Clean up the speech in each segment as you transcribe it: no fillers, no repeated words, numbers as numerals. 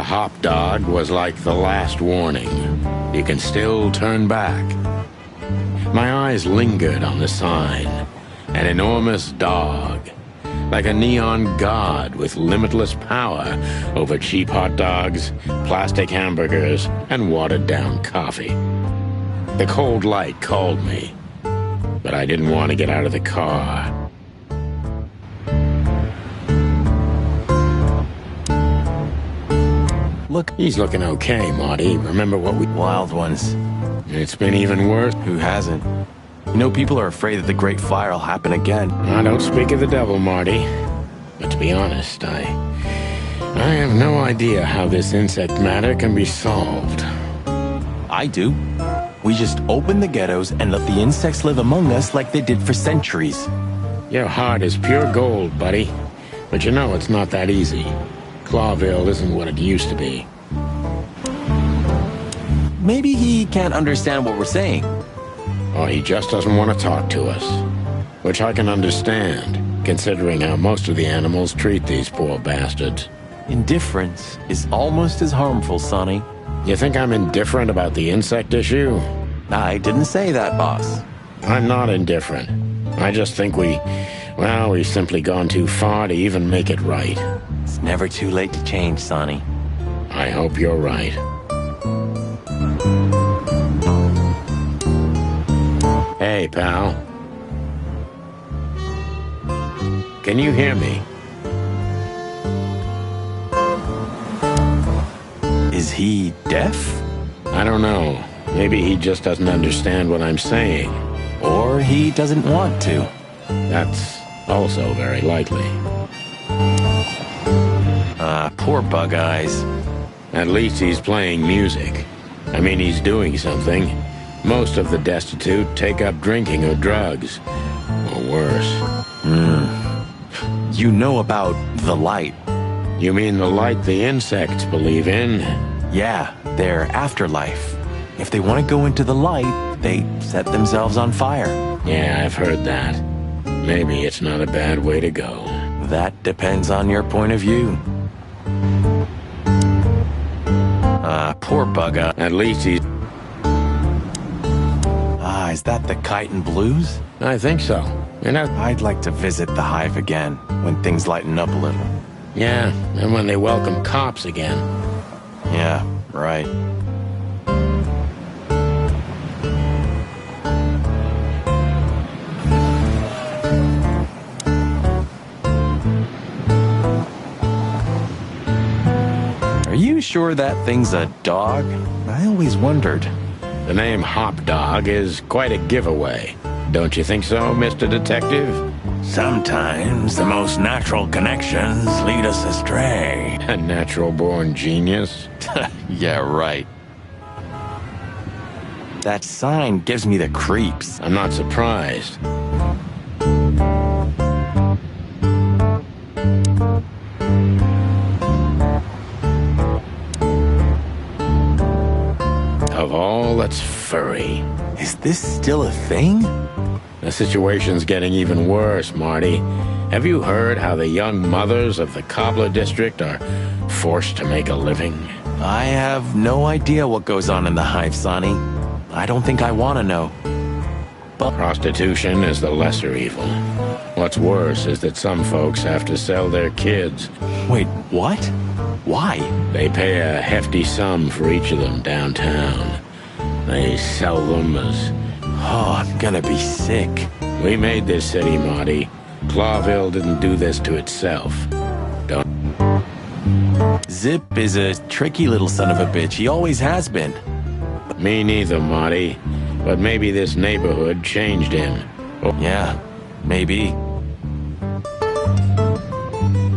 hop dog was like the last warning. You can still turn back. My eyes lingered on the sign. An enormous dog. Like a neon god with limitless power over cheap hot dogs, plastic hamburgers, and watered-down coffee. The cold light called me, but I didn't want to get out of the car. Look, He's looking okay, Marty. Remember what we... wild ones. It's been even worse. Who hasn't? You know, people are afraid that the Great Fire will happen again. I don't speak of the devil, Marty. But to be honest, I have no idea how this insect matter can be solved. I do. We just open the ghettos and let the insects live among us like they did for centuries. Your heart is pure gold, buddy. But you know it's not that easy. Clawville isn't what it used to be. Maybe he can't understand what we're saying. Or he just doesn't want to talk to us. Which I can understand, considering how most of the animals treat these poor bastards. Indifference is almost as harmful, Sonny. You think I'm indifferent about the insect issue? I didn't say that, boss. I'm not indifferent. I just think we've simply gone too far to even make it right. It's never too late to change, Sonny. I hope you're right. Hey, pal. Can you hear me? Is he deaf? I don't know. Maybe he just doesn't understand what I'm saying. Or he doesn't want to. That's also very likely. Poor Bug Eyes. At least he's playing music. I mean, he's doing something. Most of the destitute take up drinking or drugs. Or worse. You know about the light. You mean the light the insects believe in? Yeah, their afterlife. If they want to go into the light, they set themselves on fire. Yeah, I've heard that. Maybe it's not a bad way to go. That depends on your point of view. Poor Bug Eye. At least he's... Is that the Kite and Blues? I think so. I'd like to visit the Hive again, when things lighten up a little. Yeah, and when they welcome cops again. Yeah, right. Are you sure that thing's a dog? I always wondered. The name Hop Dog is quite a giveaway. Don't you think so, Mr. Detective? Sometimes the most natural connections lead us astray. A natural-born genius? Yeah, right. That sign gives me the creeps. I'm not surprised. Of all that's furry. Is this still a thing? The situation's getting even worse, Marty. Have you heard how the young mothers of the Cppr district are forced to make a living? I have no idea what goes on in the Hive, Sonny. I don't think I want to know. But Prostitution is the lesser evil. What's worse is that some folks have to sell their kids. wait, what? Why? They pay a hefty sum for each of them downtown. They sell them as... Oh, I'm gonna be sick. We made this city, Marty. Clawville didn't do this to itself. Don't... Zip is a tricky little son of a bitch. He always has been. Me neither, Marty. But maybe this neighborhood changed him. Yeah, maybe.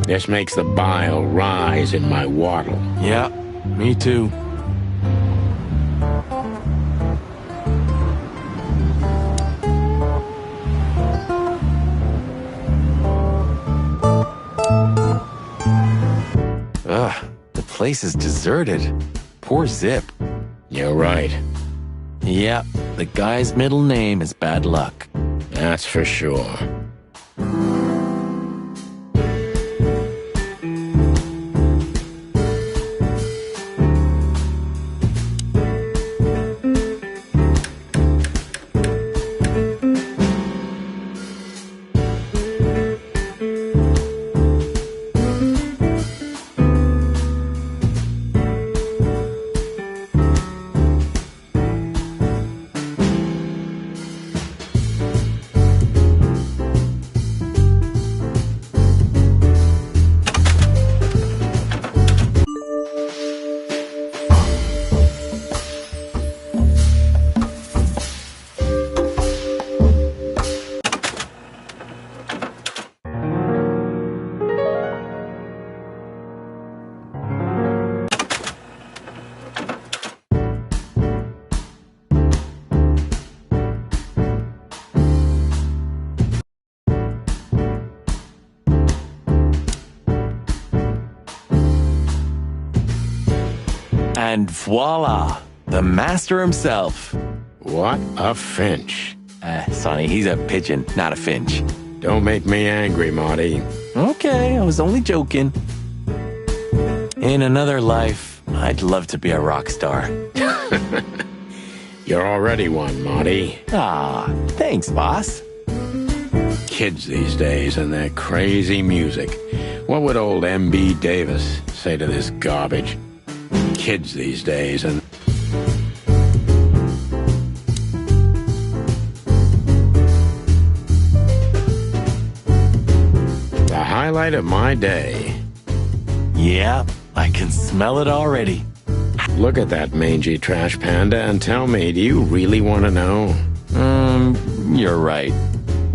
This makes the bile rise in my waddle. Yeah, me too. Ugh, the place is deserted. Poor Zip. You're right. Yeah, the guy's middle name is Bad Luck. That's for sure. And voila, the master himself. What a finch. Sonny, he's a pigeon, not a finch. Don't make me angry, Marty. Okay, I was only joking. In another life, I'd love to be a rock star. You're already one, Marty. Ah, thanks, boss. Kids these days and their crazy music. What would old M.B. Davis say to this garbage? Kids these days and... The highlight of my day. Yeah, I can smell it already. Look at that mangy trash panda and tell me, do you really want to know? You're right.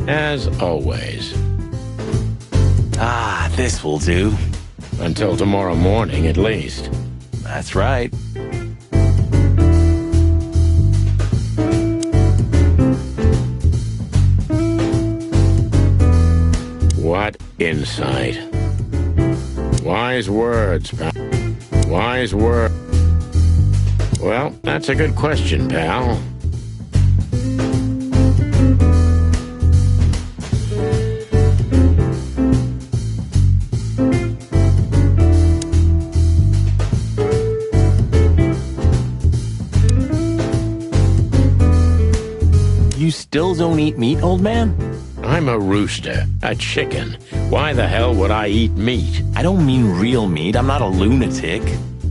As always. Ah, this will do. Until tomorrow morning, at least. That's right. What insight. Wise words, pal. Wise words. Well, that's a good question, pal. You still don't eat meat, old man? I'm a rooster, a chicken. Why the hell would I eat meat? I don't mean real meat. I'm not a lunatic.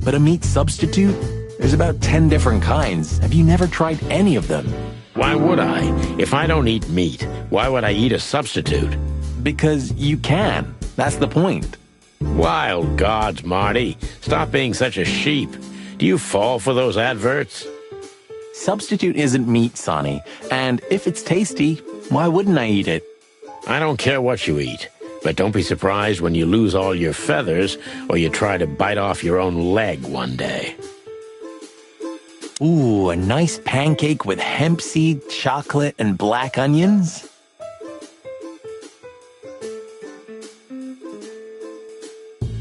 But a meat substitute? There's about 10 different kinds. Have you never tried any of them? Why would I? If I don't eat meat, why would I eat a substitute? Because you can. That's the point. Wild gods, Marty. Stop being such a sheep. Do you fall for those adverts? Substitute isn't meat, Sonny. And if it's tasty, why wouldn't I eat it? I don't care what you eat, but don't be surprised when you lose all your feathers or you try to bite off your own leg one day. Ooh, a nice pancake with hemp seed, chocolate, and black onions?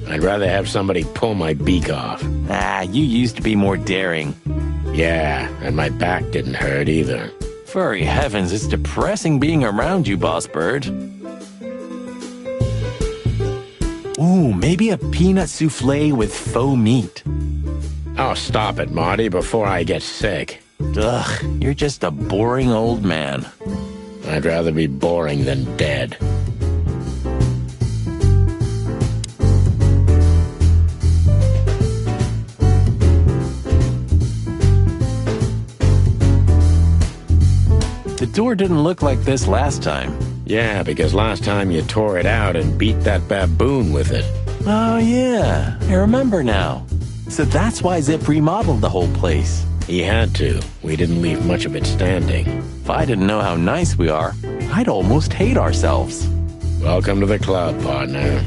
I'd rather have somebody pull my beak off. Ah, you used to be more daring. Yeah, and my back didn't hurt either. Furry heavens, it's depressing being around you, Boss Bird. Ooh, maybe a peanut souffle with faux meat. Oh, stop it, Marty, before I get sick. Ugh, you're just a boring old man. I'd rather be boring than dead. The door didn't look like this last time. Yeah, because last time you tore it out and beat that baboon with it. Oh, yeah, I remember now. So that's why Zip remodeled the whole place. He had to. We didn't leave much of it standing. If I didn't know how nice we are, I'd almost hate ourselves. Welcome to the club, partner.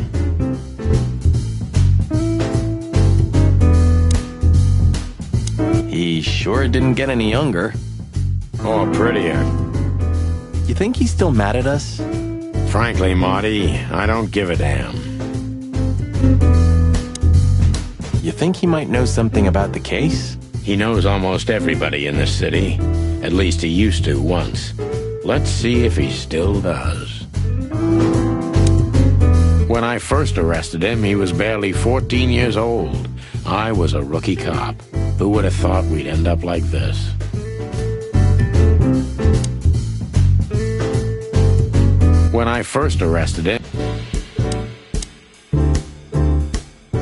He sure didn't get any younger. Or prettier. You think he's still mad at us? Frankly, Marty, I don't give a damn. You think he might know something about the case? He knows almost everybody in the city. At least he used to once. Let's see if he still does. When I first arrested him, he was barely 14 years old. I was a rookie cop. Who would have thought we'd end up like this? When I first arrested him...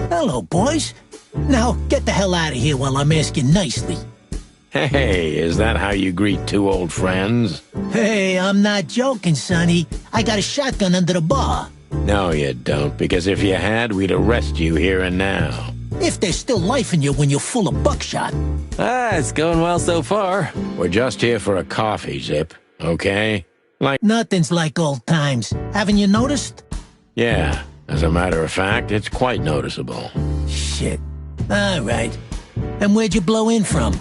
Hello, boys. Now, get the hell out of here while I'm asking nicely. Hey, is that how you greet two old friends? Hey, I'm not joking, Sonny. I got a shotgun under the bar. No, you don't, because if you had, we'd arrest you here and now. If there's still life in you when you're full of buckshot. Ah, it's going well so far. We're just here for a coffee, Zip, okay? Nothing's like old times. Haven't you noticed? Yeah, as a matter of fact, it's quite noticeable. Shit. All right. And where'd you blow in from?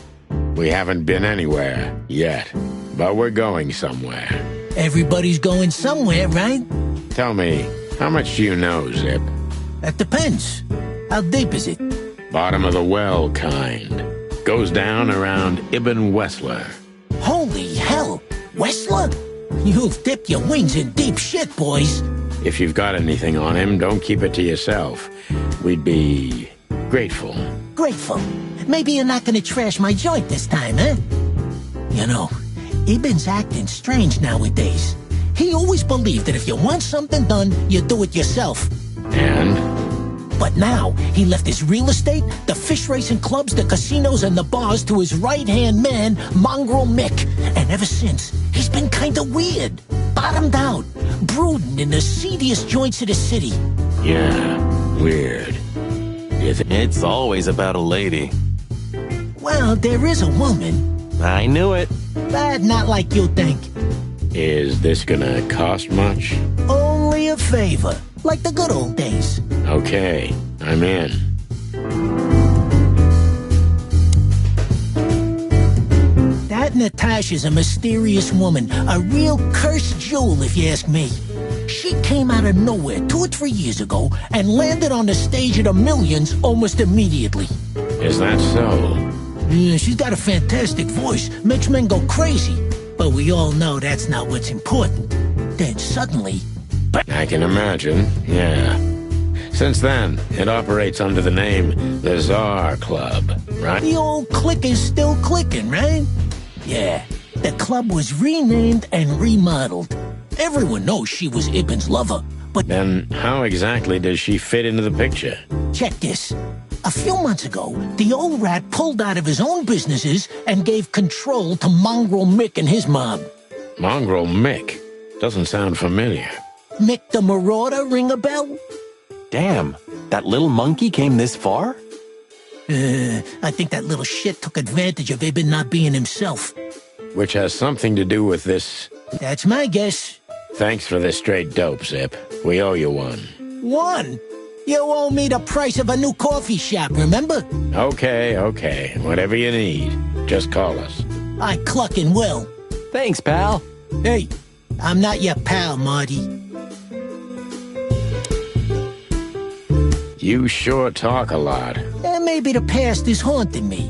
We haven't been anywhere yet, but we're going somewhere. Everybody's going somewhere, right? Tell me, how much do you know, Zip? That depends. How deep is it? Bottom of the well kind. Goes down around Ibn Wessler. Holy hell! Wessler? You've dipped your wings in deep shit, boys. If you've got anything on him, don't keep it to yourself. We'd be grateful. Grateful. Maybe you're not gonna trash my joint this time, huh? You know, Ibn's acting strange nowadays. He always believed that if you want something done, you do it yourself. And? But now, he left his real estate, the fish racing clubs, the casinos, and the bars to his right-hand man, Mongrel Mick. And ever since, he's been kinda weird. Bottomed out, brooding in the seediest joints of the city. Yeah, weird. It's always about a lady. Well, there is a woman. I knew it. But not like you think. Is this gonna cost much? Only a favor, like the good old days. Okay, I'm in. That Natasha's a mysterious woman, a real cursed jewel if you ask me. She came out of nowhere 2 or 3 years ago and landed on the stage of the millions almost immediately. Is that so? Yeah, she's got a fantastic voice, makes men go crazy. But we all know that's not what's important. Then suddenly... I can imagine, yeah. Since then, it operates under the name the Czar Club, right? The old click is still clicking, right? Yeah, the club was renamed and remodeled. Everyone knows she was Ibn's lover, but... Then how exactly does she fit into the picture? Check this. A few months ago, the old rat pulled out of his own businesses and gave control to Mongrel Mick and his mob. Mongrel Mick? Doesn't sound familiar. Mick the Marauder ring a bell? Damn, that little monkey came this far? I think that little shit took advantage of Ibn not being himself. Which has something to do with this... That's my guess. Thanks for this straight dope, Zip. We owe you one. One? You owe me the price of a new coffee shop, remember? Okay. Whatever you need. Just call us. I cluckin' will. Thanks, pal. Hey, I'm not your pal, Marty. You sure talk a lot. And maybe the past is haunting me.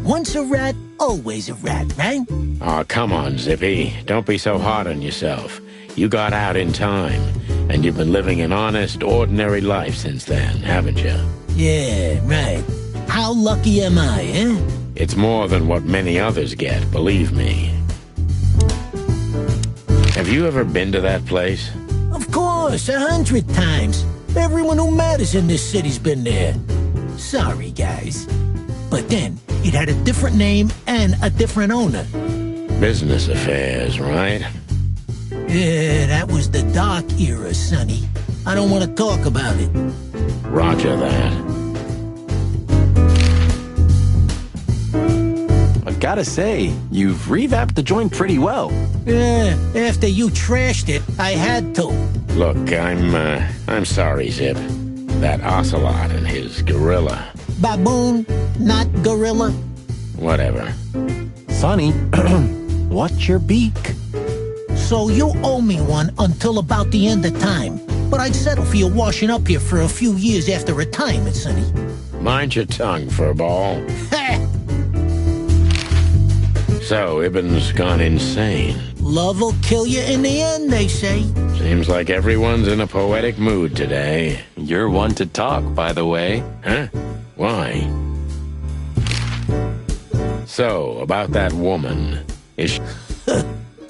Once a rat, always a rat, right? Aw, come on, Zippy. Don't be so hard on yourself. You got out in time, and you've been living an honest, ordinary life since then, haven't you? Yeah, right. How lucky am I, eh? It's more than what many others get, believe me. Have you ever been to that place? Of course, 100 times. Everyone who matters in this city's been there. Sorry, guys. But then, it had a different name and a different owner. Business affairs, right? Yeah, that was the dark era, Sonny. I don't want to talk about it. Roger that. I've gotta say, you've revamped the joint pretty well. Yeah, after you trashed it, I had to. Look, I'm sorry, Zip. That ocelot and his gorilla. Baboon, not gorilla. Whatever. Sonny, what's your beak? So you owe me one until about the end of time. But I'd settle for you washing up here for a few years after retirement, Sonny. Mind your tongue, furball. So, Ibn's gone insane. Love will kill you in the end, they say. Seems like everyone's in a poetic mood today. You're one to talk, by the way. Huh? Why? So, about that woman. Is she...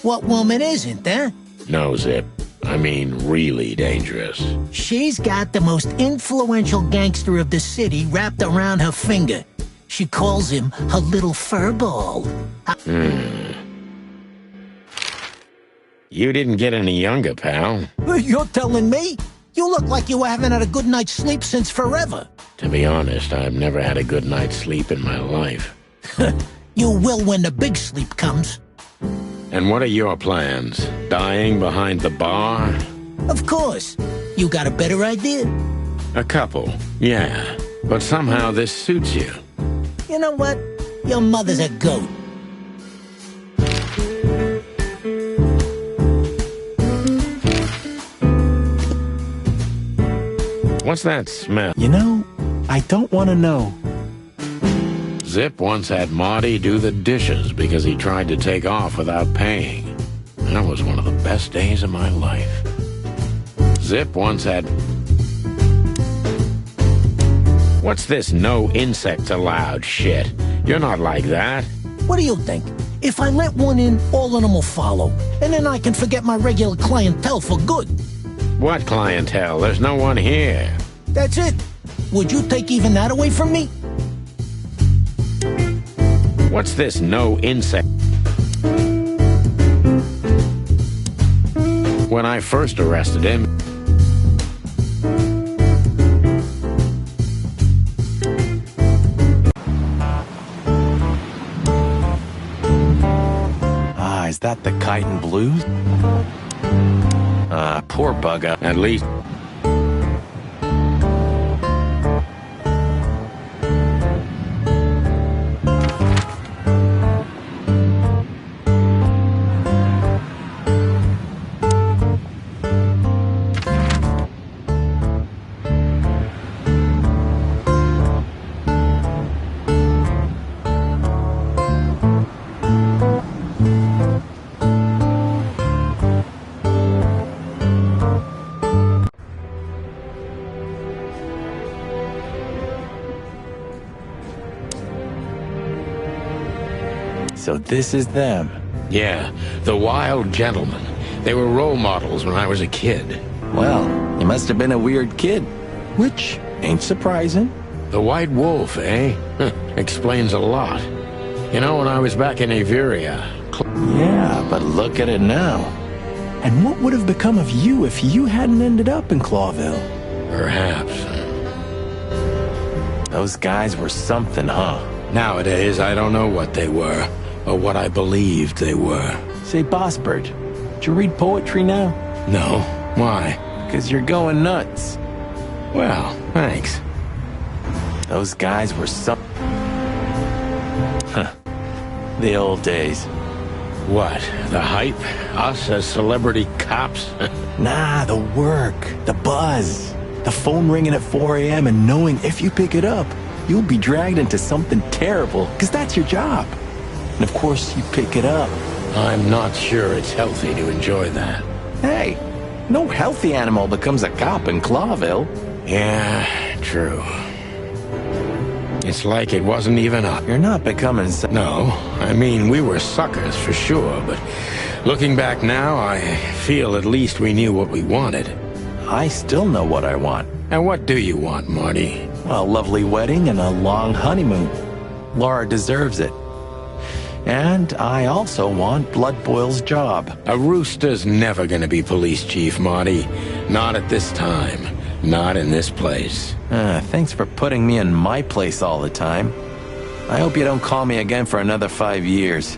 What woman isn't, huh? No, Zip. I mean, really dangerous. She's got the most influential gangster of the city wrapped around her finger. She calls him her little furball. You didn't get any younger, pal. You're telling me? You look like you haven't had a good night's sleep since forever. To be honest, I've never had a good night's sleep in my life. You will when the big sleep comes. And what are your plans? Dying behind the bar? Of course. You got a better idea? A couple, yeah. But somehow this suits you. You know what? Your mother's a goat. What's that smell? You know, I don't want to know. Zip once had Marty do the dishes because he tried to take off without paying. That was one of the best days of my life. Zip once had... What's this no insects allowed shit? You're not like that. What do you think? If I let one in, all of them will follow. And then I can forget my regular clientele for good. What clientele? There's no one here. That's it. Would you take even that away from me? What's this no insect? When I first arrested him... Is that the Kite and Blues? Poor bugger. At least... So this is them. Yeah, the wild gentlemen. They were role models when I was a kid. Well, you must have been a weird kid. Which ain't surprising. The White Wolf, eh? Explains a lot. You know, when I was back in Averia... Yeah, but look at it now. And what would have become of you if you hadn't ended up in Clawville? Perhaps. Those guys were something, huh? Nowadays, I don't know what they were, or what I believed they were. Say, Bossbird, do you read poetry now? No. Why? Because you're going nuts. Well, thanks. Those guys were some... Huh. The old days. What? The hype? Us as celebrity cops? Nah, the work, the buzz, the phone ringing at 4 a.m. and knowing if you pick it up, you'll be dragged into something terrible, because that's your job. And of course, you pick it up. I'm not sure it's healthy to enjoy that. Hey, no healthy animal becomes a cop in Clawville. Yeah, true. It's like it wasn't even up. You're not becoming... No, I mean, we were suckers for sure, but looking back now, I feel at least we knew what we wanted. I still know what I want. And what do you want, Marty? A lovely wedding and a long honeymoon. Laura deserves it. And I also want Blood Boil's job. A rooster's never gonna be police chief, Marty. Not at this time. Not in this place. Thanks for putting me in my place all the time. I hope you don't call me again for another 5 years.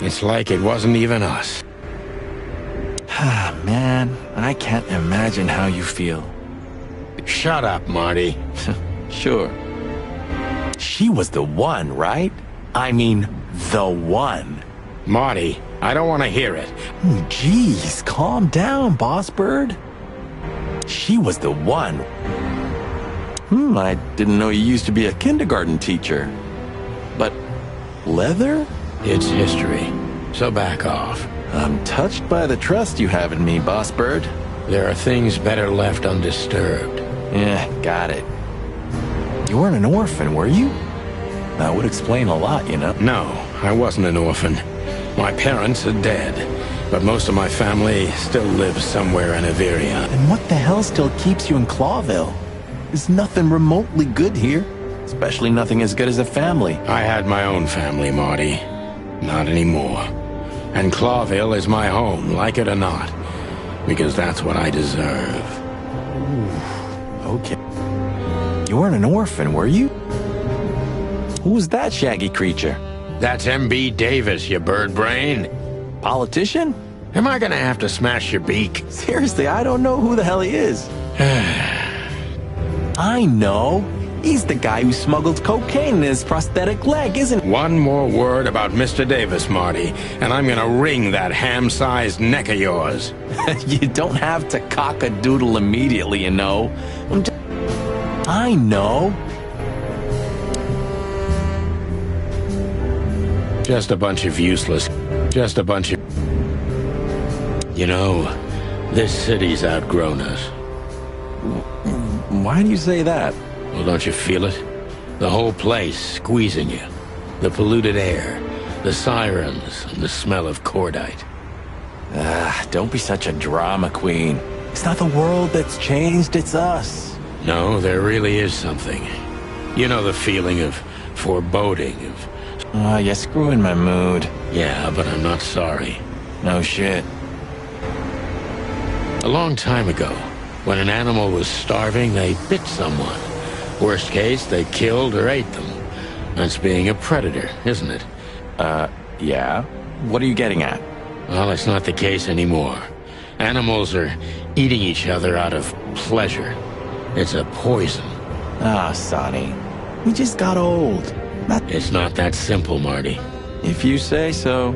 It's like it wasn't even us. Ah, man, I can't imagine how you feel. Shut up, Marty. Sure. She was the one, right? I mean, the one. Marty, I don't want to hear it. Jeez, calm down, Boss Bird. She was the one. I didn't know you used to be a kindergarten teacher. But leather? It's history, so back off. I'm touched by the trust you have in me, Boss Bird. There are things better left undisturbed. Yeah, got it. You weren't an orphan, were you? That would explain a lot, you know. No, I wasn't an orphan. My parents are dead, but most of my family still lives somewhere in Averia. And what the hell still keeps you in Clawville? There's nothing remotely good here, especially nothing as good as a family. I had my own family, Marty. Not anymore. And Clawville is my home, like it or not, because that's what I deserve. Ooh, okay. You weren't an orphan, were you? Who was that shaggy creature? That's M.B. Davis, you bird brain. Politician? Am I gonna have to smash your beak? Seriously, I don't know who the hell he is. I know. He's the guy who smuggled cocaine in his prosthetic leg, isn't he? One more word about Mr. Davis, Marty, and I'm gonna wring that ham-sized neck of yours. You don't have to cock-a-doodle immediately, you know. I know. Just a bunch of useless... Just a bunch of... You know, this city's outgrown us. Why do you say that? Well, don't you feel it? The whole place squeezing you. The polluted air, the sirens, and the smell of cordite. Don't be such a drama queen. It's not the world that's changed, it's us. No, there really is something. You know the feeling of foreboding, of... You're screwing my mood. Yeah, but I'm not sorry. No shit. A long time ago, when an animal was starving, they bit someone. Worst case, they killed or ate them. That's being a predator, isn't it? Yeah? What are you getting at? Well, it's not the case anymore. Animals are eating each other out of pleasure. It's a poison. Sonny. We just got old. It's not that simple, Marty. If you say so.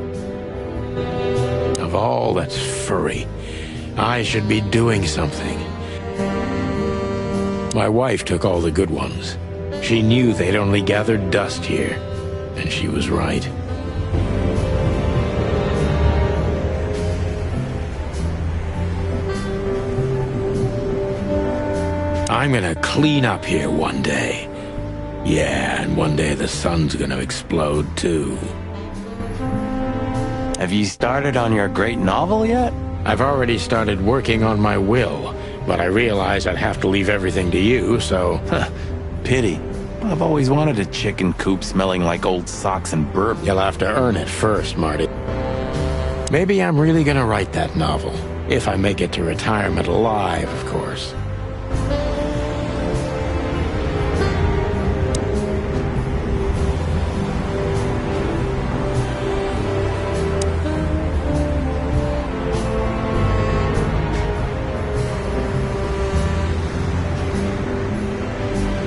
Of all that's furry, I should be doing something. My wife took all the good ones. She knew they'd only gathered dust here, and she was right. I'm gonna clean up here one day. Yeah, and one day the sun's gonna explode too. Have you started on your great novel yet? I've already started working on my will, but I realized I'd have to leave everything to you, so... Pity. I've always wanted a chicken coop smelling like old socks and bourbon. You'll have to earn it first, Marty. Maybe I'm really gonna write that novel. If I make it to retirement alive, of course.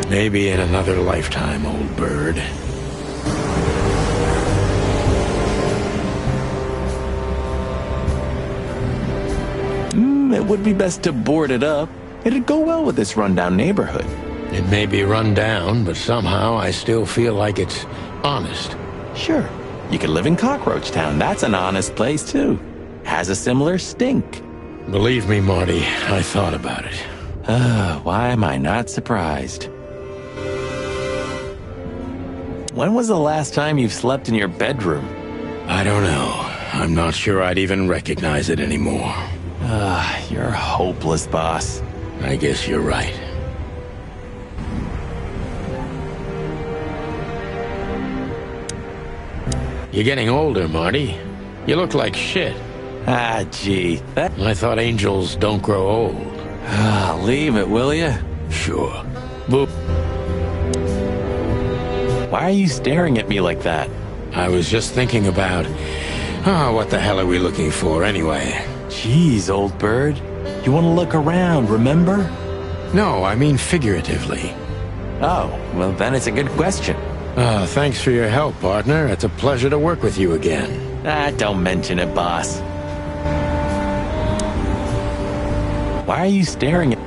Maybe in another lifetime, old bird. It would be best to board it up. It'd go well with this rundown neighborhood. It may be run down, but somehow I still feel like it's honest. Sure. You could live in Cockroach Town. That's an honest place, too. Has a similar stink. Believe me, Marty, I thought about it. Why am I not surprised? When was the last time you've slept in your bedroom? I don't know. I'm not sure I'd even recognize it anymore. You're hopeless, boss. I guess you're right. You're getting older, Marty. You look like shit. Gee. I thought angels don't grow old. Leave it, will ya? Sure. Boop. Why are you staring at me like that? I was just thinking about... what the hell are we looking for, anyway? Jeez, old bird. You want to look around, remember? No, I mean figuratively. Oh, well then it's a good question. Thanks for your help, partner. It's a pleasure to work with you again. Don't mention it, boss. Why are you staring at...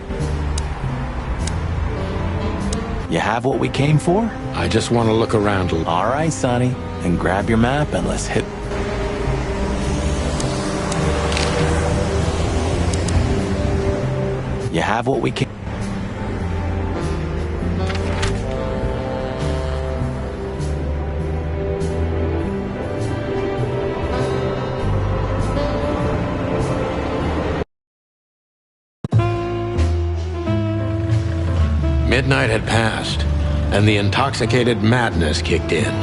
You have what we came for? I just want to look around a little. All right, Sonny. Then grab your map and let's hit... You have what we came... Midnight had passed, and the intoxicated madness kicked in.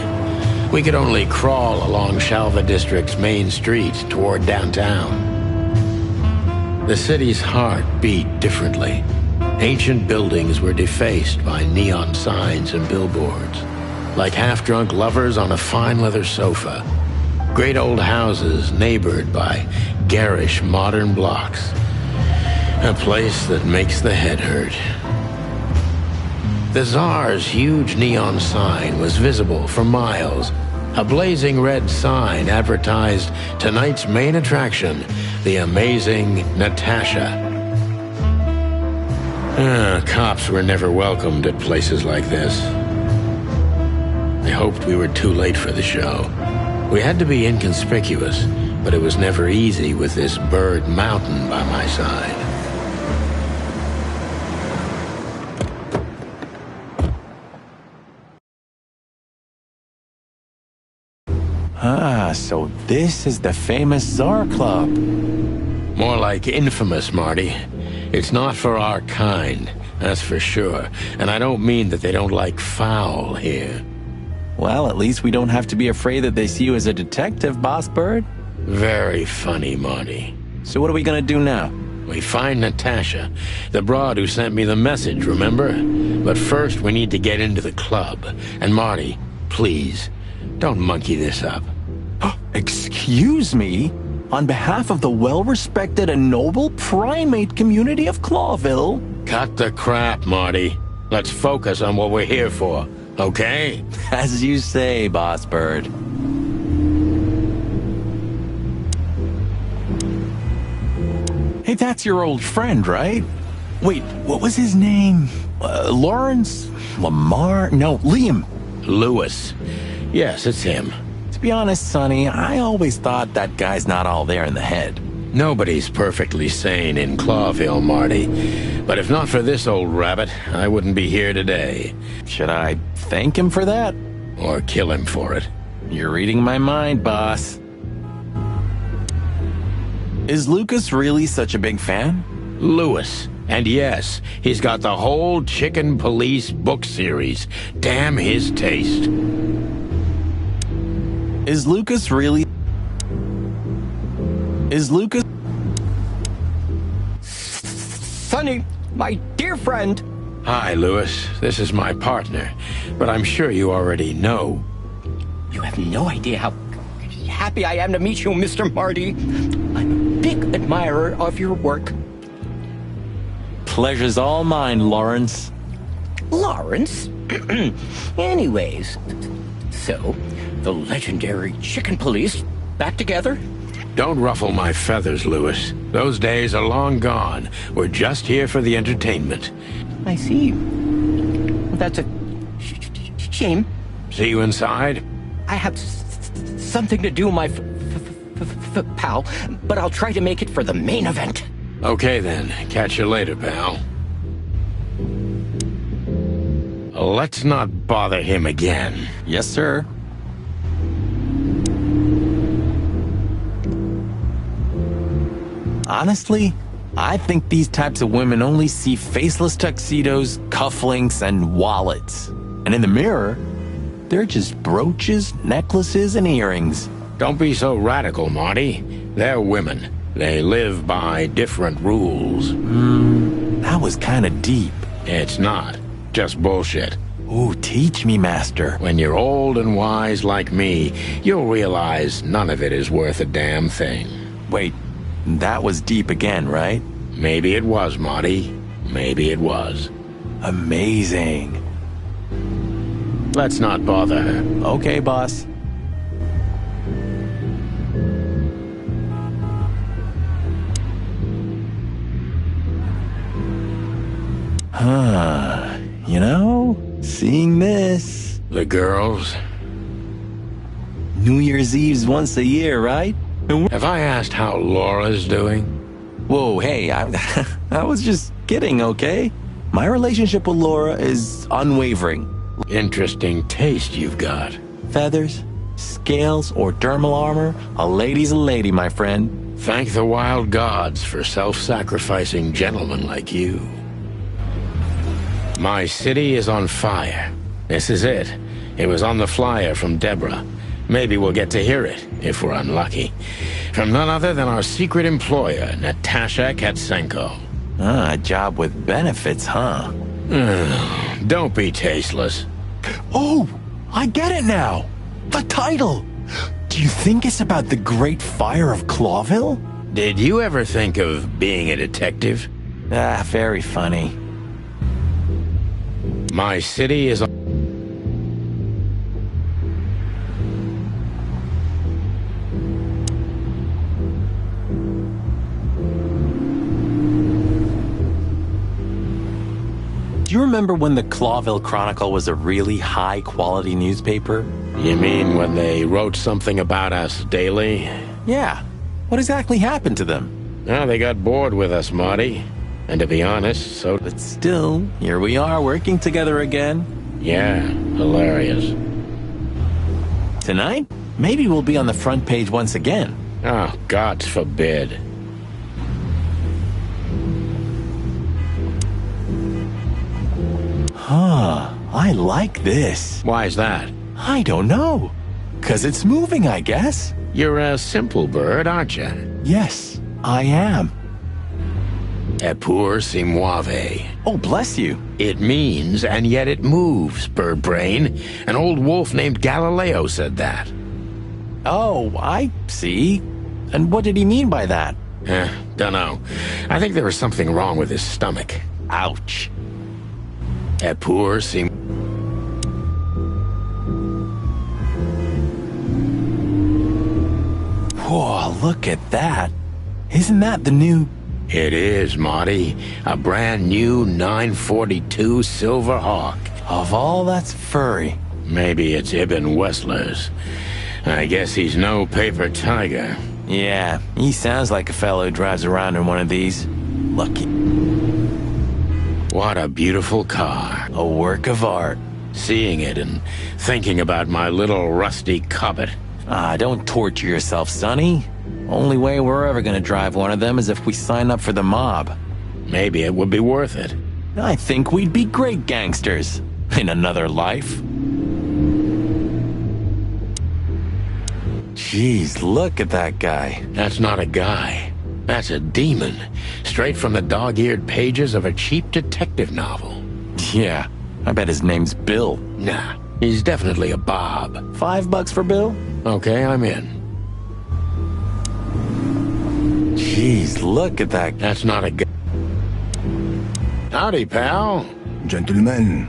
We could only crawl along Shalva District's main street toward downtown. The city's heart beat differently. Ancient buildings were defaced by neon signs and billboards, like half-drunk lovers on a fine leather sofa. Great old houses neighbored by garish modern blocks. A place that makes the head hurt. The Tsar's huge neon sign was visible for miles. A blazing red sign advertised tonight's main attraction, the amazing Natasha. Cops were never welcomed at places like this. I hoped we were too late for the show. We had to be inconspicuous, but it was never easy with this bird mountain by my side. Ah, so this is the famous Tsar Club. More like infamous, Marty. It's not for our kind, that's for sure. And I don't mean that they don't like foul here. Well, at least we don't have to be afraid that they see you as a detective, Boss Bird. Very funny, Marty. So what are we gonna do now? We find Natasha, the broad who sent me the message, remember? But first we need to get into the club. And Marty, please, don't monkey this up. Excuse me? On behalf of the well-respected and noble primate community of Clawville? Cut the crap, Marty. Let's focus on what we're here for, okay? As you say, Boss Bird. Hey, that's your old friend, right? Wait, what was his name? Lawrence? Lamar? No, Liam. Lewis. Yes, it's him. To be honest, Sonny, I always thought that guy's not all there in the head. Nobody's perfectly sane in Clawville, Marty. But if not for this old rabbit, I wouldn't be here today. Should I thank him for that? Or kill him for it. You're reading my mind, boss. Is Lucas really such a big fan? Lewis. And yes, he's got the whole Chicken Police book series. Damn his taste. Is Lucas really... Is Lucas... Sonny, my dear friend. Hi, Lewis. This is my partner. But I'm sure you already know. You have no idea how happy I am to meet you, Mr. Marty. I'm a big admirer of your work. Pleasure's all mine, Lawrence. Lawrence? Anyways, so, the legendary Chicken Police back together? Don't ruffle my feathers, Lewis. Those days are long gone. We're just here for the entertainment. I see. That's a shame. See you inside? I have something to do, my pal, but I'll try to make it for the main event. Okay then. Catch you later, pal. Let's not bother him again. Yes, sir. Honestly, I think these types of women only see faceless tuxedos, cufflinks, and wallets. And in the mirror, they're just brooches, necklaces, and earrings. Don't be so radical, Marty. They're women. They live by different rules. That was kind of deep. It's not. Just bullshit. Ooh, teach me, master. When you're old and wise like me, you'll realize none of it is worth a damn thing. Wait, that was deep again, right? Maybe it was, Marty. Maybe it was. Amazing. Let's not bother her. Okay, boss. You know, seeing this... The girls? New Year's Eve's once a year, right? Have I asked how Laura's doing? Whoa, hey, I was just kidding, okay? My relationship with Laura is unwavering. Interesting taste you've got. Feathers, scales, or dermal armor, a lady's a lady, my friend. Thank the wild gods for self-sacrificing gentlemen like you. My city is on fire. This is it. It was on the flyer from Deborah. Maybe we'll get to hear it, if we're unlucky. From none other than our secret employer, Natasha Katsenko. Ah, a job with benefits, huh? Don't be tasteless. Oh, I get it now. The title. Do you think it's about the Great Fire of Clawville? Did you ever think of being a detective? Ah, very funny. My city is... Do you remember when the Clawville Chronicle was a really high-quality newspaper? You mean when they wrote something about us daily? Yeah. What exactly happened to them? Well, they got bored with us, Marty. And to be honest, so... But still, here we are working together again. Yeah, hilarious. Tonight, maybe we'll be on the front page once again. Oh, God forbid. Huh, I like this. Why's that? I don't know. 'Cause it's moving, I guess. You're a simple bird, aren't you? Yes, I am. Cppr si muove. Oh, bless you. It means, and yet it moves, bird brain. An old wolf named Galileo said that. Oh, I see. And what did he mean by that? Dunno. I think there was something wrong with his stomach. Ouch. Cppr si... Whoa, look at that. Isn't that the new... It is, Marty. A brand new 942 Silver Hawk. Of all that's furry. Maybe it's Ibn Wessler's. I guess he's no paper tiger. Yeah, he sounds like a fellow who drives around in one of these. Lucky. What a beautiful car. A work of art. Seeing it and thinking about my little rusty Cppr. Ah, don't torture yourself, Sonny. Only way we're ever gonna drive one of them is if we sign up for the mob. Maybe it would be worth it. I think we'd be great gangsters. In another life. Jeez, look at that guy. That's not a guy. That's a demon. Straight from the dog-eared pages of a cheap detective novel. Yeah, I bet his name's Bill. Nah, he's definitely a Bob. $5 for Bill? Okay, I'm in. Jeez, look at that. That's not a guy. Howdy, pal. Gentlemen,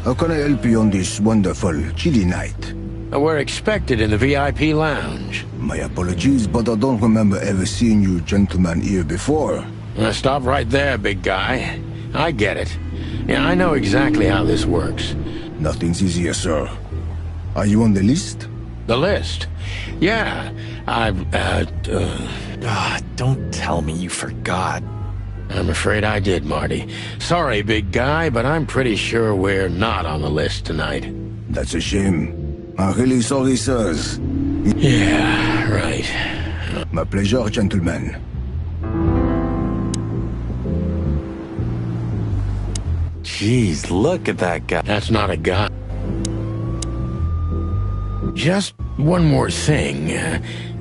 how can I help you on this wonderful, chilly night? We're expected in the VIP lounge. My apologies, but I don't remember ever seeing you gentlemen here before. Stop right there, big guy. I get it. Yeah, I know exactly how this works. Nothing's easier, sir. Are you on the list? The list? Yeah, don't tell me you forgot. I'm afraid I did, Marty. Sorry, big guy, but I'm pretty sure we're not on the list tonight. That's a shame. I'm really sorry, sirs. Yeah, right. My pleasure, gentlemen. Jeez, look at that guy. That's not a guy. Just one more thing.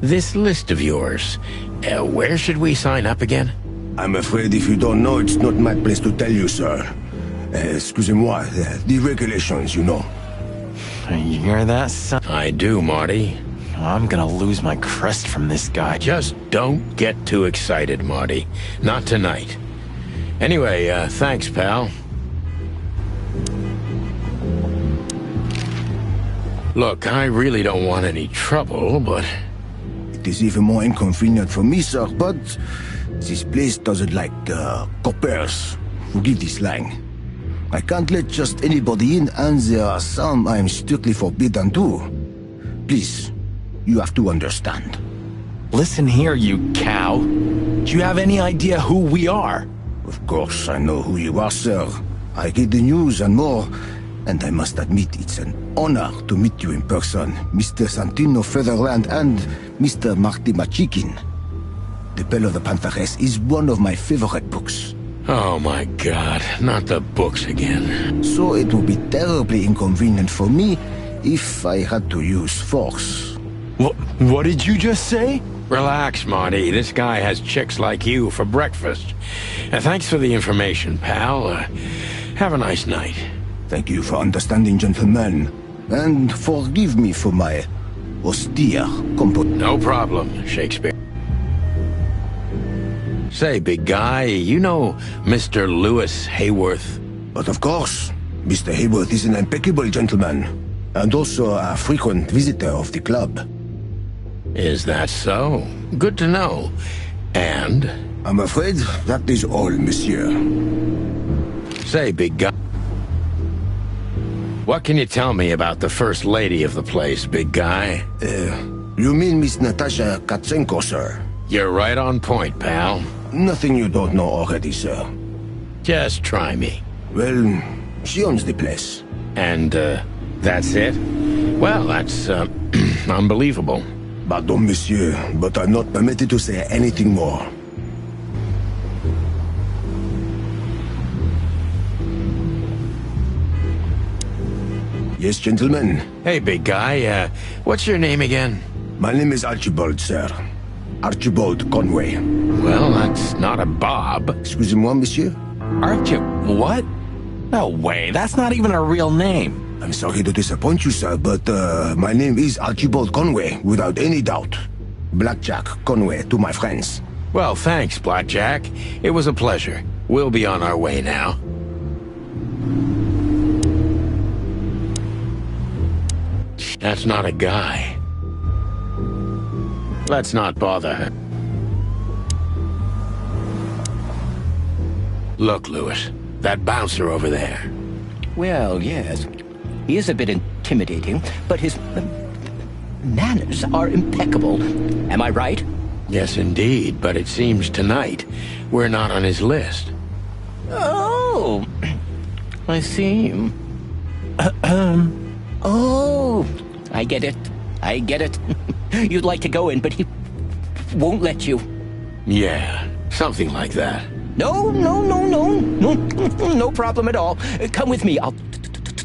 This list of yours, where should we sign up again? I'm afraid if you don't know, it's not my place to tell you, sir. Excusez-moi, the regulations, you know. You hear that, son? I do, Marty. I'm gonna lose my crest from this guy. Just don't get too excited, Marty. Not tonight. Anyway, thanks, pal. Look, I really don't want any trouble, but... It is even more inconvenient for me, sir, but this place doesn't like coppers. Forgive this slang. I can't let just anybody in, and there are some I'm strictly forbidden to. Please, you have to understand. Listen here, you cow. Do you have any idea who we are? Of course, I know who you are, sir. I get the news and more, and I must admit it's an honor to meet you in person, Mr. Santino Featherland and Mr. Marty Machikin. The Bell of the Pantheress is one of my favorite books. Oh my God, not the books again. So it would be terribly inconvenient for me if I had to use force. What did you just say? Relax, Marty. This guy has chicks like you for breakfast. Thanks for the information, pal. Have a nice night. Thank you for understanding, gentlemen. And forgive me for my austere composition. No problem, Shakespeare. Say, big guy, you know Mr. Lewis Hayworth? But of course, Mr. Hayworth is an impeccable gentleman, and also a frequent visitor of the club. Is that so? Good to know. And? I'm afraid that is all, monsieur. Say, big guy... What can you tell me about the first lady of the place, big guy? You mean Miss Natasha Katsenko, sir? You're right on point, pal. Nothing you don't know already, sir. Just try me. Well, she owns the place. And, that's it? Well, that's, unbelievable. Pardon, monsieur, but I'm not permitted to say anything more. Yes, gentlemen. Hey, big guy, what's your name again? My name is Archibald, sir. Archibald Conway. Well, that's not a Bob. Excusez-moi, monsieur? Aren't you? What? No way, that's not even a real name. I'm sorry to disappoint you, sir, but my name is Archibald Conway, without any doubt. Blackjack Conway to my friends. Well, thanks, Blackjack. It was a pleasure. We'll be on our way now. That's not a guy. Let's not bother her. Look, Lewis, that bouncer over there. Well, yes. He is a bit intimidating, but his manners are impeccable. Am I right? Yes, indeed, but it seems tonight we're not on his list. Oh, I see. Oh, I get it. I get it. You'd like to go in, but he won't let you. Yeah, something like that. No problem at all. Come with me. I'll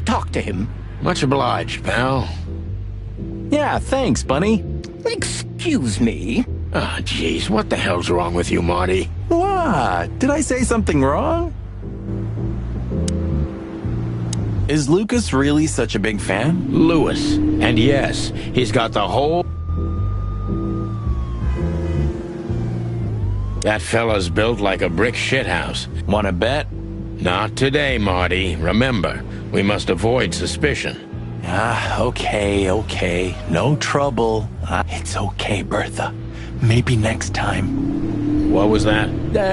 talk to him. Much obliged, pal. Yeah, thanks, Bunny. Excuse me. Ah, jeez, what the hell's wrong with you, Marty? What? Did I say something wrong? Is Lucas really such a big fan? Lewis. And yes, he's got the whole... That fella's built like a brick shithouse. Wanna bet? Not today, Marty. Remember, we must avoid suspicion. Okay. No trouble. It's okay, Bertha. Maybe next time. What was that?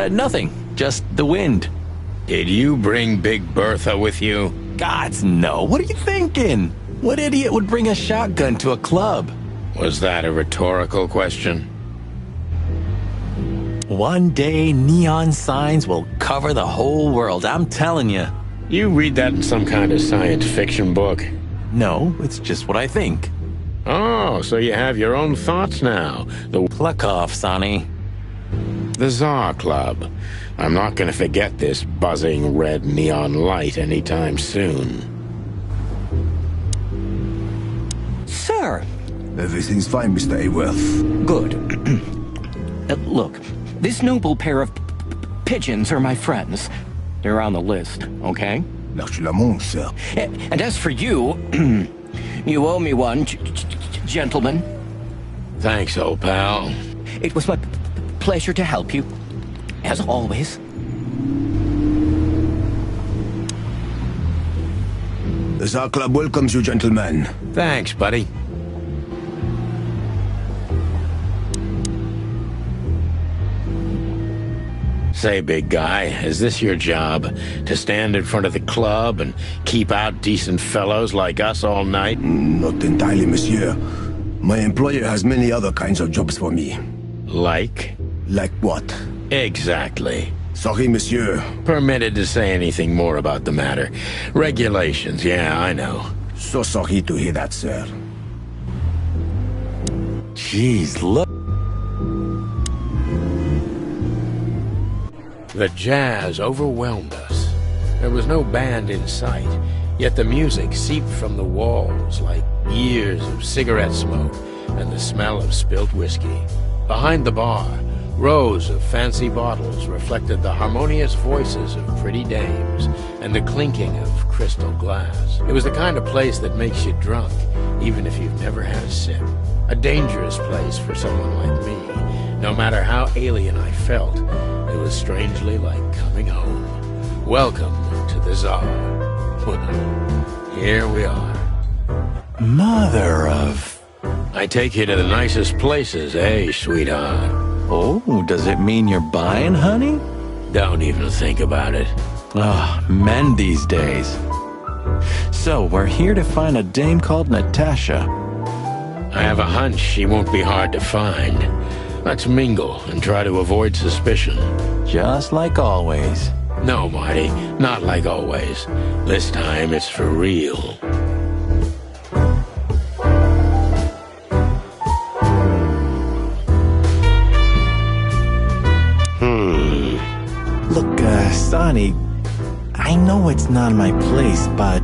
Nothing. Just the wind. Did you bring Big Bertha with you? Gods, no. What are you thinking? What idiot would bring a shotgun to a club? Was that a rhetorical question? One day, neon signs will cover the whole world, I'm telling you. You read that in some kind of science fiction book? No, it's just what I think. Oh, so you have your own thoughts now. Pluck off, Sonny. The Tsar Club. I'm not going to forget this buzzing red neon light anytime soon. Sir. Everything's fine, Mr. Aworth. Good. Look, this noble pair of pigeons are my friends. They're on the list, okay? L'archelamonde, sir. And as for you, you owe me one, gentlemen. Thanks, old pal. It was my pleasure to help you, as always. The Tsar Club welcomes you, gentlemen. Thanks, buddy. Say, big guy, is this your job? To stand in front of the club and keep out decent fellows like us all night? Not entirely, monsieur. My employer has many other kinds of jobs for me. Like? Like what? Exactly. Sorry, monsieur. Permitted to say anything more about the matter. Regulations, yeah, I know. So sorry to hear that, sir. Jeez, look. The jazz overwhelmed us. There was no band in sight, yet the music seeped from the walls like years of cigarette smoke and the smell of spilt whiskey. Behind the bar, rows of fancy bottles reflected the harmonious voices of pretty dames and the clinking of crystal glass. It was the kind of place that makes you drunk, even if you've never had a sip. A dangerous place for someone like me. No matter how alien I felt, it was strangely like coming home. Welcome to the Tsar. Here we are. Mother of... I take you to the nicest places, eh, sweetheart? Oh, does it mean you're buying, honey? Don't even think about it. Ah, men these days. So, we're here to find a dame called Natasha. I have a hunch she won't be hard to find. Let's mingle and try to avoid suspicion. Just like always. No, Marty, not like always. This time it's for real. Look, Sonny, I know it's not my place, but...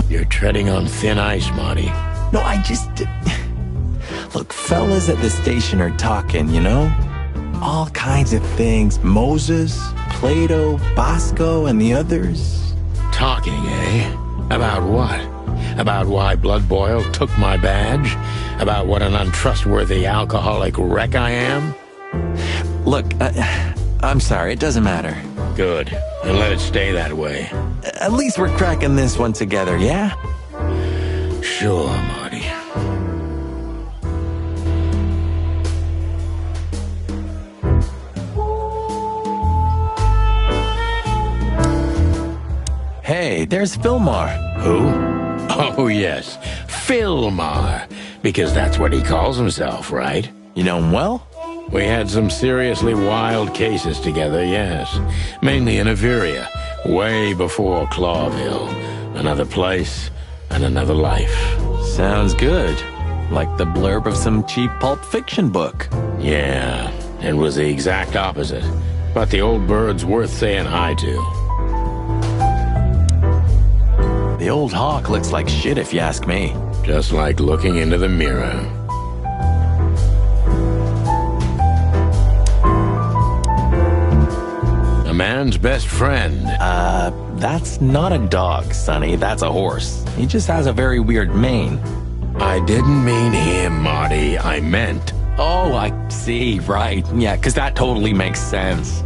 You're treading on thin ice, Marty. No, I just... Look, fellas at the station are talking, you know? All kinds of things. Moses, Plato, Bosco, and the others. Talking, eh? About what? About why Blood Boil took my badge? About what an untrustworthy alcoholic wreck I am? Look, I'm sorry, it doesn't matter. Good. And let it stay that way. At least we're cracking this one together, yeah? Sure, Marty. Hey, there's Fillmore. Who? Oh, yes. Fillmore. Because that's what he calls himself, right? You know him well? We had some seriously wild cases together, yes. Mainly in Averia, way before Clawville. Another place and another life. Sounds good. Like the blurb of some cheap pulp fiction book. Yeah, it was the exact opposite. But the old bird's worth saying hi to. The old hawk looks like shit if you ask me. Just like looking into the mirror. A man's best friend. That's not a dog, Sonny. That's a horse. He just has a very weird mane. I didn't mean him, Marty. I meant... Oh, I see. Right. Yeah, because that totally makes sense.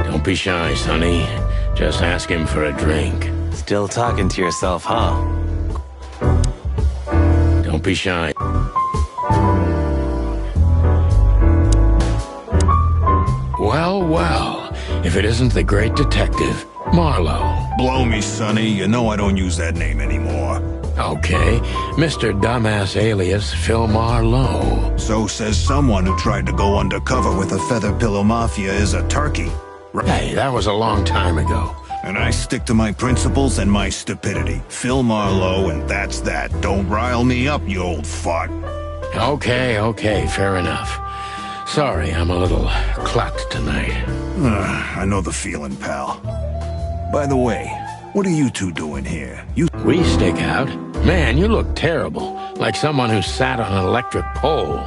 Don't be shy, Sonny. Just ask him for a drink. Still talking to yourself, huh? Don't be shy. Well, well, if it isn't the great detective, Marlowe. Blow me, Sonny. You know I don't use that name anymore. Okay, Mr. Dumbass alias Phil Marlowe. So says someone who tried to go undercover with a Feather Pillow Mafia is a turkey. Hey, that was a long time ago. And I stick to my principles and my stupidity. Phil Marlowe, and that's that. Don't rile me up, you old fart. Okay, fair enough. Sorry, I'm a little clucked tonight. I know the feeling, pal. By the way, what are you two doing here? We stick out. Man, you look terrible. Like someone who sat on an electric pole.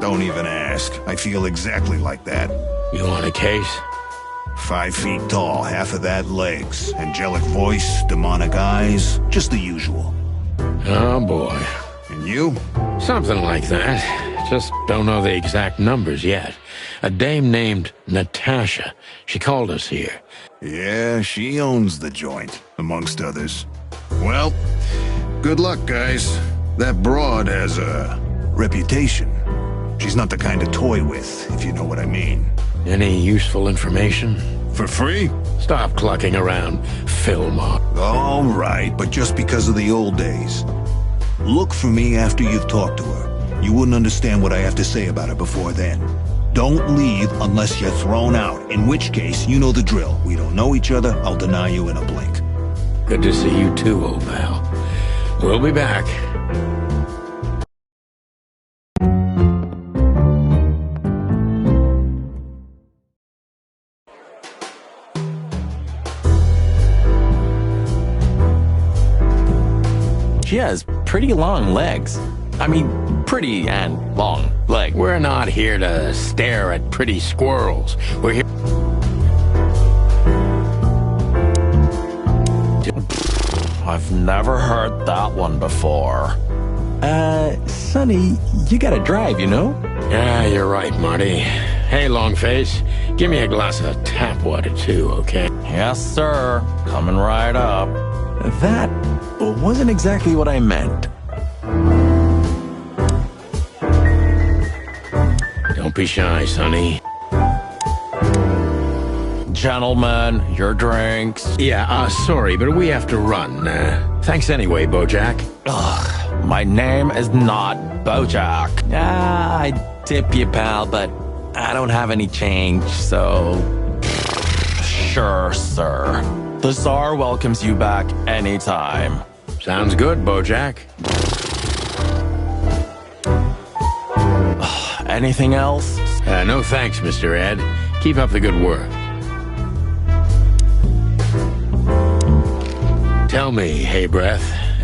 Don't even ask. I feel exactly like that. You want a case? 5 feet tall, half of that legs. Angelic voice, demonic eyes, just the usual. Oh, boy. And you? Something like that. Just don't know the exact numbers yet. A dame named Natasha. She called us here. Yeah, she owns the joint, amongst others. Well, good luck, guys. That broad has a reputation. She's not the kind to toy with, if you know what I mean. Any useful information? For free? Stop clucking around, Fillmore. All right, but just because of the old days. Look for me after you've talked to her. You wouldn't understand what I have to say about her before then. Don't leave unless you're thrown out, in which case, you know the drill. We don't know each other, I'll deny you in a blink. Good to see you too, old pal. We'll be back. She has pretty long legs. I mean, pretty and long legs. We're not here to stare at pretty squirrels. We're here... I've never heard that one before. Sonny, you gotta drive, you know? Yeah, you're right, Marty. Hey, Longface, give me a glass of tap water too, okay? Yes, sir. Coming right up. That wasn't exactly what I meant. Don't be shy, Sonny. Gentlemen, your drinks. Yeah, sorry, but we have to run. Thanks anyway, Bojack. Ugh, my name is not Bojack. I tip you, pal, but I don't have any change, so... Sure, sir. The Tsar welcomes you back anytime. Sounds good, Bojack. Anything else? No thanks, Mr. Ed. Keep up the good work. Tell me, Hey Breath.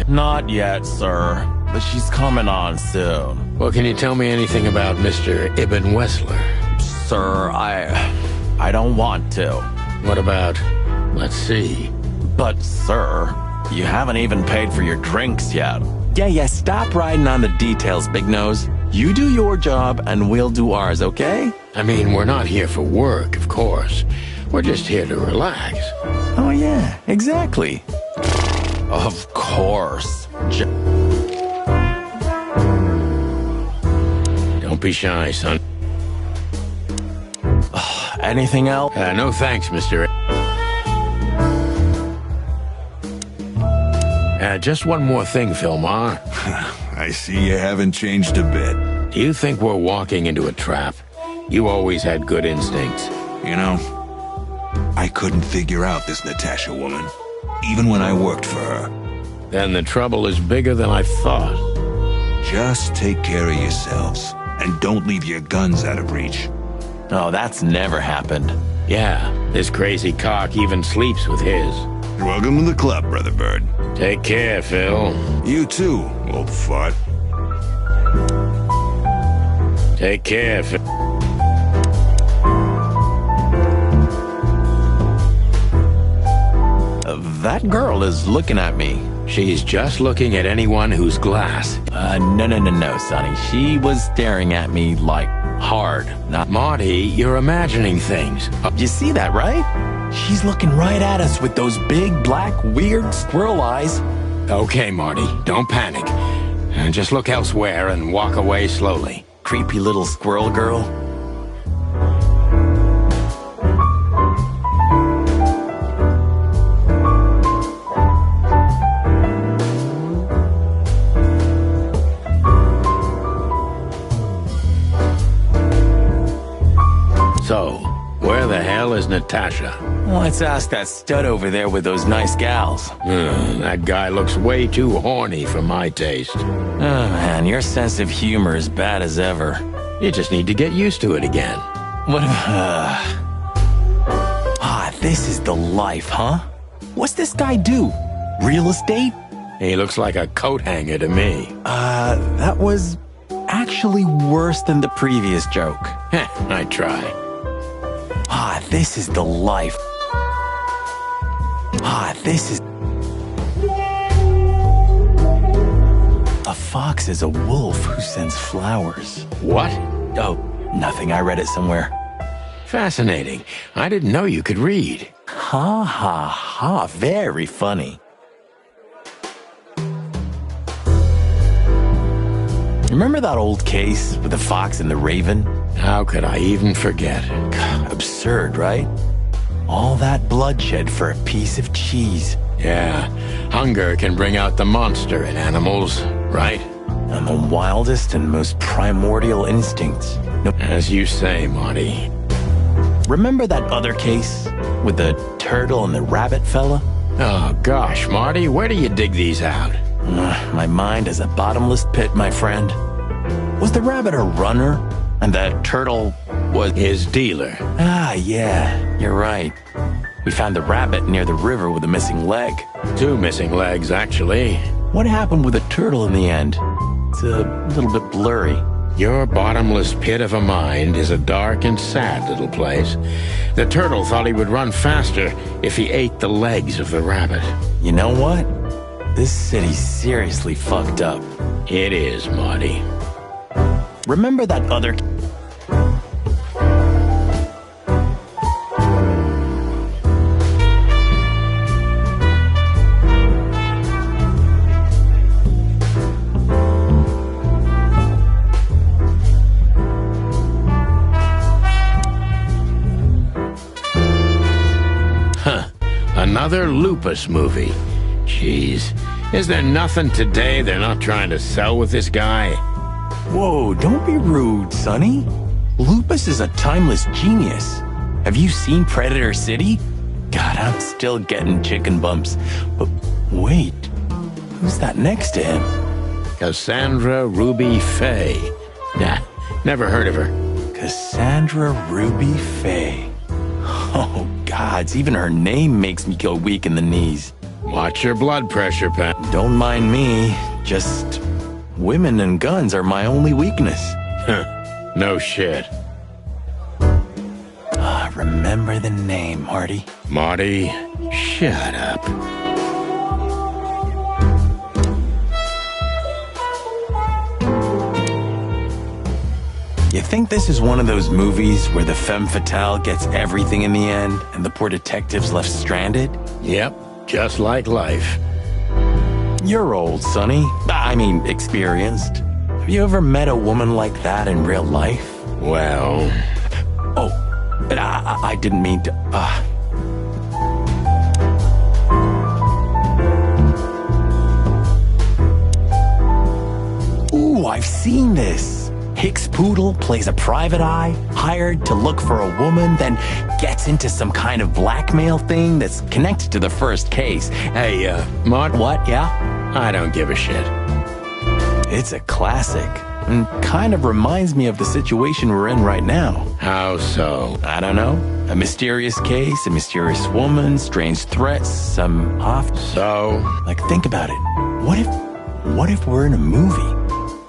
Not yet, sir, but she's coming on soon. Well, can you tell me anything about Mr. Ibn Wessler? Sir, I don't want to. What about, let's see. But, sir, you haven't even paid for your drinks yet. Yeah, stop riding on the details, Big Nose. You do your job, and we'll do ours, okay? I mean, we're not here for work, of course. We're just here to relax. Oh, yeah, exactly. Of course. Don't be shy, son. Anything else? No thanks, Mr. Just one more thing, Philmar. I see you haven't changed a bit. Do you think we're walking into a trap? You always had good instincts. You know, I couldn't figure out this Natasha woman, even when I worked for her. Then the trouble is bigger than I thought. Just take care of yourselves, and don't leave your guns out of reach. Oh, that's never happened. Yeah, this crazy cock even sleeps with his. Welcome to the club, Brother Bird. Take care, Phil. You too, old fart. Take care, Phil. That girl is looking at me. She's just looking at anyone who's glass. No, Sonny. She was staring at me, like, hard. Not Marty, you're imagining things. You see that, right? She's looking right at us with those big, black, weird squirrel eyes. Okay, Marty, don't panic. Just look elsewhere and walk away slowly. Creepy little squirrel girl. So, where the hell is Natasha? Let's ask that stud over there with those nice gals. That guy looks way too horny for my taste. Oh, man, your sense of humor is bad as ever. You just need to get used to it again. What? This is the life, huh? What's this guy do? Real estate? He looks like a coat hanger to me. That was actually worse than the previous joke. I try. This is the life. This is... A fox is a wolf who sends flowers. What? Oh, nothing. I read it somewhere. Fascinating. I didn't know you could read. Ha. Very funny. Remember that old case with the fox and the raven? How could I even forget? Absurd, right? All that bloodshed for a piece of cheese. Yeah, hunger can bring out the monster in animals, right? And the wildest and most primordial instincts. As you say, Marty. Remember that other case with the turtle and the rabbit fella? Oh, gosh, Marty, where do you dig these out? My mind is a bottomless pit, my friend. Was the rabbit a runner? And the turtle was... His dealer. Yeah, you're right. We found the rabbit near the river with a missing leg. 2 missing legs, actually. What happened with the turtle in the end? It's a little bit blurry. Your bottomless pit of a mind is a dark and sad little place. The turtle thought he would run faster if he ate the legs of the rabbit. You know what? This city's seriously fucked up. It is, Marty. Remember that other... Another Lupus movie. Jeez. Is there nothing today they're not trying to sell with this guy? Whoa, don't be rude, Sonny. Lupus is a timeless genius. Have you seen Predator City? God, I'm still getting chicken bumps. But wait, who's that next to him? Cassandra Ruby Faye. Nah, never heard of her. Cassandra Ruby Faye. Oh, gods, even her name makes me go weak in the knees. Watch your blood pressure, Pat. Don't mind me, just women and guns are my only weakness. No shit. Remember the name, Marty. Marty, shut up. You think this is one of those movies where the femme fatale gets everything in the end and the poor detective's left stranded? Yep, just like life. You're old, Sonny. I mean, experienced. Have you ever met a woman like that in real life? Well... Oh, but I didn't mean to... Ooh, I've seen this. Hicks Poodle plays a private eye, hired to look for a woman, then gets into some kind of blackmail thing that's connected to the first case. Hey, Mart? What, yeah? I don't give a shit. It's a classic, and kind of reminds me of the situation we're in right now. How so? I don't know. A mysterious case, a mysterious woman, strange threats, some off... So? Like, think about it. What if we're in a movie?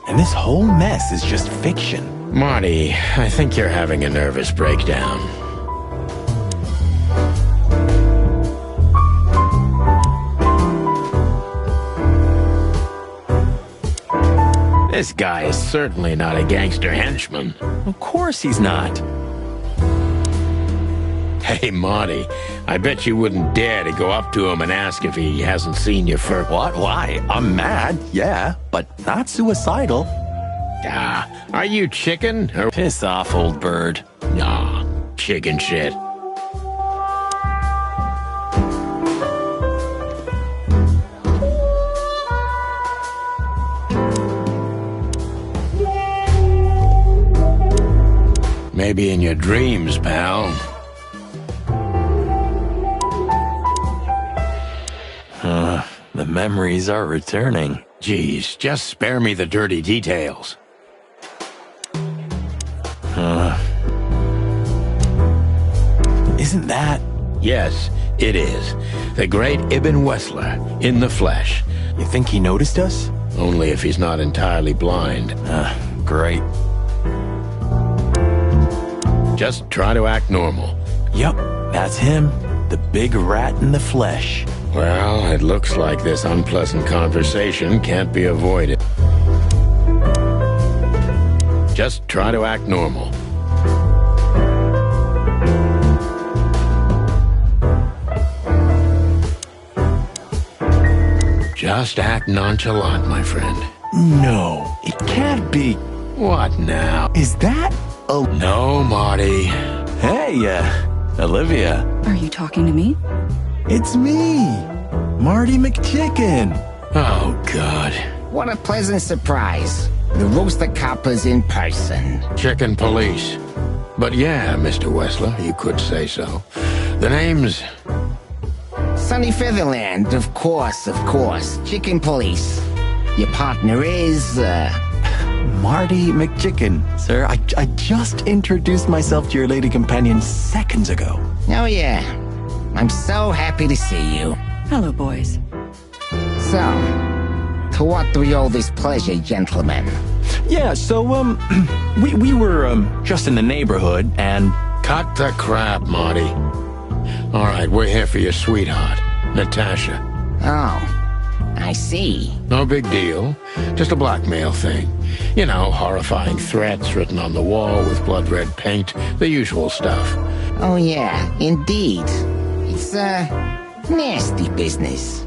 And this whole mess is just fiction. Marty, I think you're having a nervous breakdown. This guy is certainly not a gangster henchman. Of course he's not. Hey, Marty, I bet you wouldn't dare to go up to him and ask if he hasn't seen you for... What? Why? I'm mad, yeah, but not suicidal. Are you chicken? Or... Piss off, old bird. Nah, chicken shit. Maybe in your dreams, pal. The memories are returning. Geez, just spare me the dirty details. Isn't that... Yes, it is. The great Ibn Wessler, in the flesh. You think he noticed us? Only if he's not entirely blind. Great. Just try to act normal. Yup, that's him. The big rat in the flesh. Well, it looks like this unpleasant conversation can't be avoided. Just try to act normal. Just act nonchalant, my friend. No, it can't be. What now? Is that... Oh, no, Marty. Hey, Olivia. Are you talking to me? It's me, Marty McChicken. Oh, God. What a pleasant surprise. The Rooster Copper's in person. Chicken police. But yeah, Mr. Wessler, you could say so. The name's... Sunny Featherland, of course. Chicken police. Your partner is, Marty McChicken. Sir, I just introduced myself to your lady companion seconds ago. Oh, yeah. I'm so happy to see you. Hello, boys. So, to what do we owe this pleasure, gentlemen? Yeah, so, we were, just in the neighborhood, and... Cut the crap, Marty. All right, we're here for your sweetheart, Natasha. Oh, I see. No big deal. Just a blackmail thing. You know, horrifying threats written on the wall with blood-red paint, the usual stuff. Oh, yeah, indeed. It's, nasty business.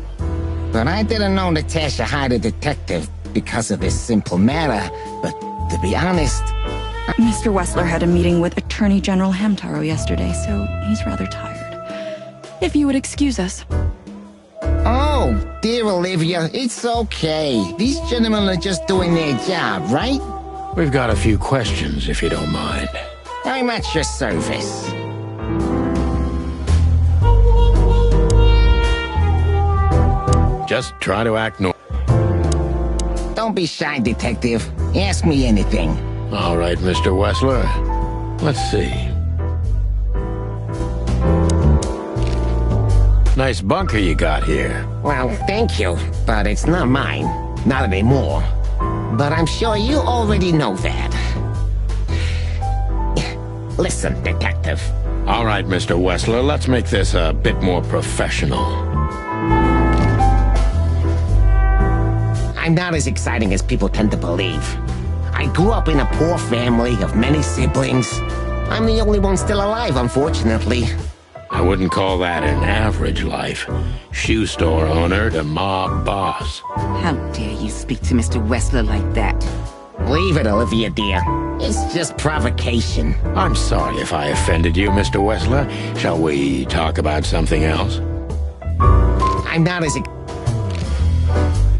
But I didn't know Natasha hired a detective because of this simple matter, but to be honest... Mr. Wessler had a meeting with Attorney General Hamtaro yesterday, so he's rather tired. If you would excuse us. Oh, dear Olivia, it's okay. These gentlemen are just doing their job, right? We've got a few questions, if you don't mind. I'm at your service. Just try to act normal. Don't be shy, Detective. Ask me anything. All right, Mr. Wessler. Let's see. Nice bunker you got here. Well, thank you, but it's not mine. Not anymore. But I'm sure you already know that. Listen, Detective. All right, Mr. Wessler, let's make this a bit more professional. I'm not as exciting as people tend to believe. I grew up in a poor family of many siblings. I'm the only one still alive, unfortunately. I wouldn't call that an average life. Shoe store owner to mob boss. How dare you speak to Mr. Wessler like that? Leave it, Olivia, dear. It's just provocation. I'm sorry if I offended you, Mr. Wessler. Shall we talk about something else? I'm not as...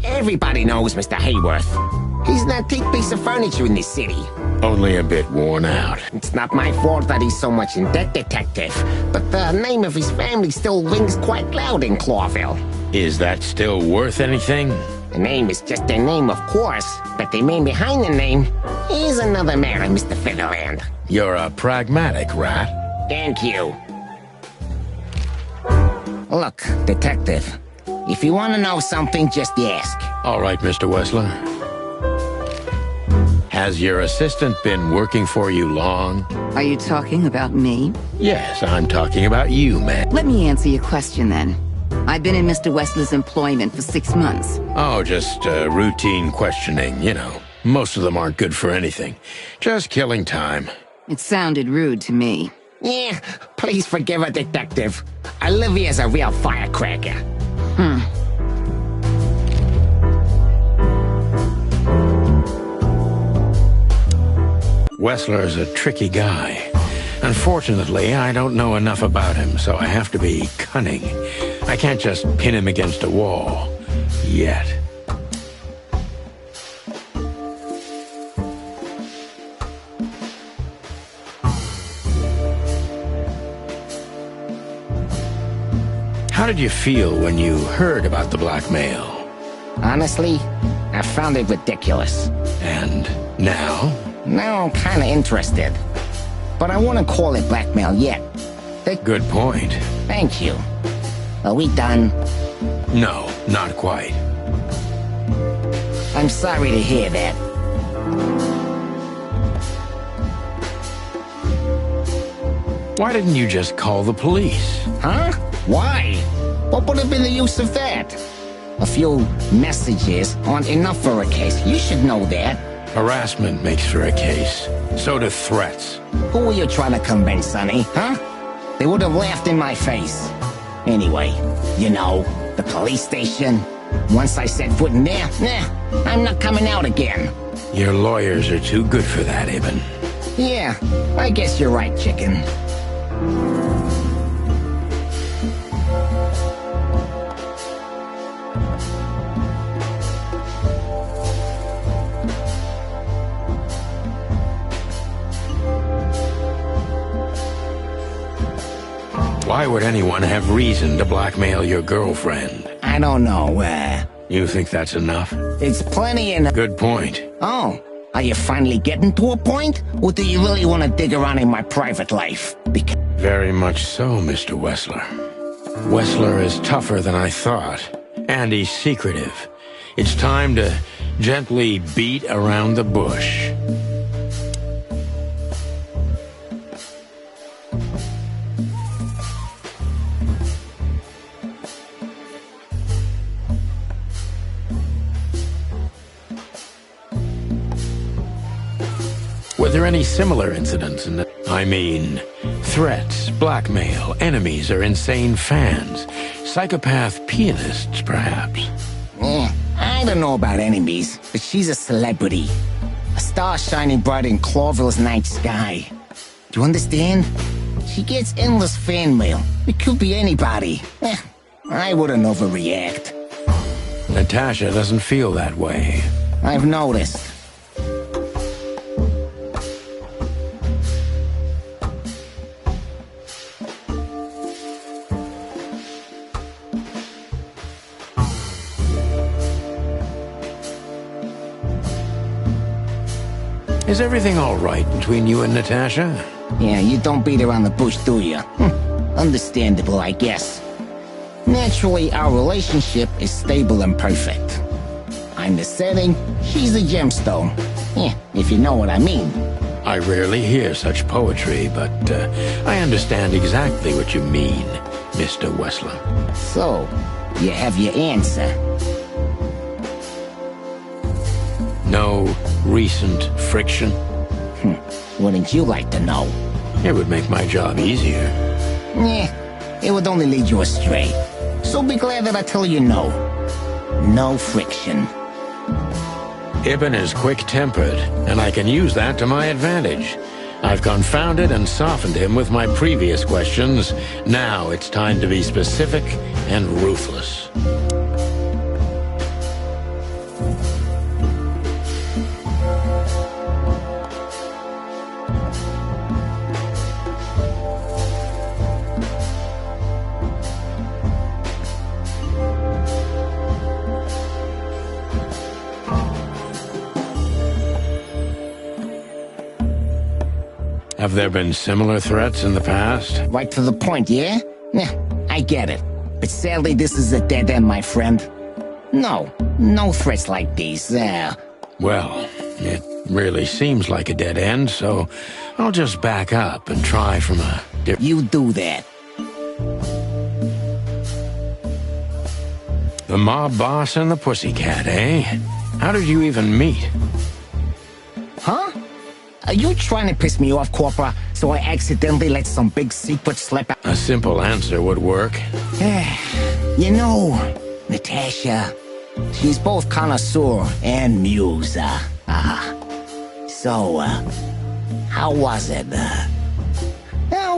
Everybody knows Mr. Hayworth. He's an antique piece of furniture in this city. Only a bit worn out. It's not my fault that he's so much in debt, Detective. But the name of his family still rings quite loud in Clawville. Is that still worth anything? The name is just their name, of course. But the man behind the name is another matter, Mr. Featherland. You're a pragmatic rat. Thank you. Look, Detective. If you want to know something, just ask. All right, Mr. Wessler. Has your assistant been working for you long? Are you talking about me? Yes, I'm talking about you, man. Let me answer your question then. I've been in Mr. Wessler's employment for 6 months. Oh, just routine questioning, you know. Most of them aren't good for anything. Just killing time. It sounded rude to me. Yeah, please forgive her, Detective. Olivia's a real firecracker. Wessler's a tricky guy. Unfortunately, I don't know enough about him, so I have to be cunning. I can't just pin him against a wall. Yet. How did you feel when you heard about the blackmail? Honestly, I found it ridiculous. And now? Now I'm kinda interested. But I wouldn't call it blackmail yet. Good point. Thank you. Are we done? No, not quite. I'm sorry to hear that. Why didn't you just call the police? Huh? Why? What would have been the use of that? A few messages aren't enough for a case. You should know that. Harassment makes for a case. So do threats. Who were you trying to convince, Sonny? Huh? They would have laughed in my face. Anyway, you know, the police station. Once I set foot in there, I'm not coming out again. Your lawyers are too good for that, Ibn. Yeah, I guess you're right, chicken. Why would anyone have reason to blackmail your girlfriend? I don't know, You think that's enough? it's plenty in... Good point. Oh, are you finally getting to a point? Or do you really want to dig around in my private life? Because... Very much so, Mr. Wessler. Wessler is tougher than I thought. And he's secretive. It's time to gently beat around the bush. Were there any similar incidents in the... I mean, threats, blackmail, enemies or insane fans, psychopath pianists, perhaps? I don't know about enemies, but she's a celebrity. A star shining bright in Clawville's night sky. Do you understand? She gets endless fan mail. It could be anybody. I wouldn't overreact. Natasha doesn't feel that way. I've noticed. Is everything all right between you and Natasha? Yeah, you don't beat around the bush, do you? Understandable, I guess. Naturally, our relationship is stable and perfect. I'm the setting, she's the gemstone. Yeah, if you know what I mean. I rarely hear such poetry, but I understand exactly what you mean, Mr. Wessler. So, you have your answer. No recent friction? Wouldn't you like to know? It would make my job easier. It would only lead you astray. So be glad that I tell you no. No friction. Ibn is quick-tempered, and I can use that to my advantage. I've confounded and softened him with my previous questions. Now it's time to be specific and ruthless. Have there been similar threats in the past? Right to the point, yeah? Yeah, I get it. But sadly, this is a dead end, my friend. No threats like these. Well, it really seems like a dead end, so I'll just back up and try from a different... You do that. The mob boss and the pussycat, eh? How did you even meet? Huh? Are you trying to piss me off, Cppr, so I accidentally let some big secret slip out? A simple answer would work. You know, Natasha, she's both connoisseur and muse. So, how was it?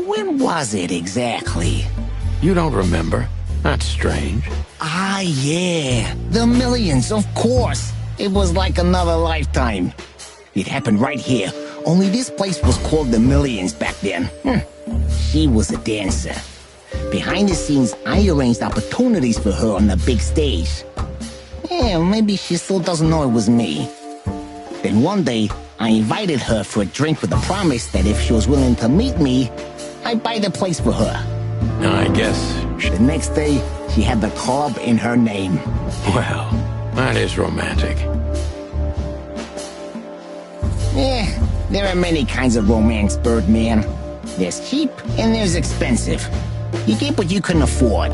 When was it exactly? You don't remember? That's strange. Ah, yeah. The Millions, of course. It was like another lifetime. It happened right here. Only this place was called the Millions back then. She was a dancer. Behind the scenes, I arranged opportunities for her on the big stage. Yeah, maybe she still doesn't know it was me. Then one day, I invited her for a drink with a promise that if she was willing to meet me, I'd buy the place for her. I guess... The next day, she had the club in her name. Well, that is romantic. Yeah, there are many kinds of romance, Birdman. There's cheap and there's expensive. You get what you can afford.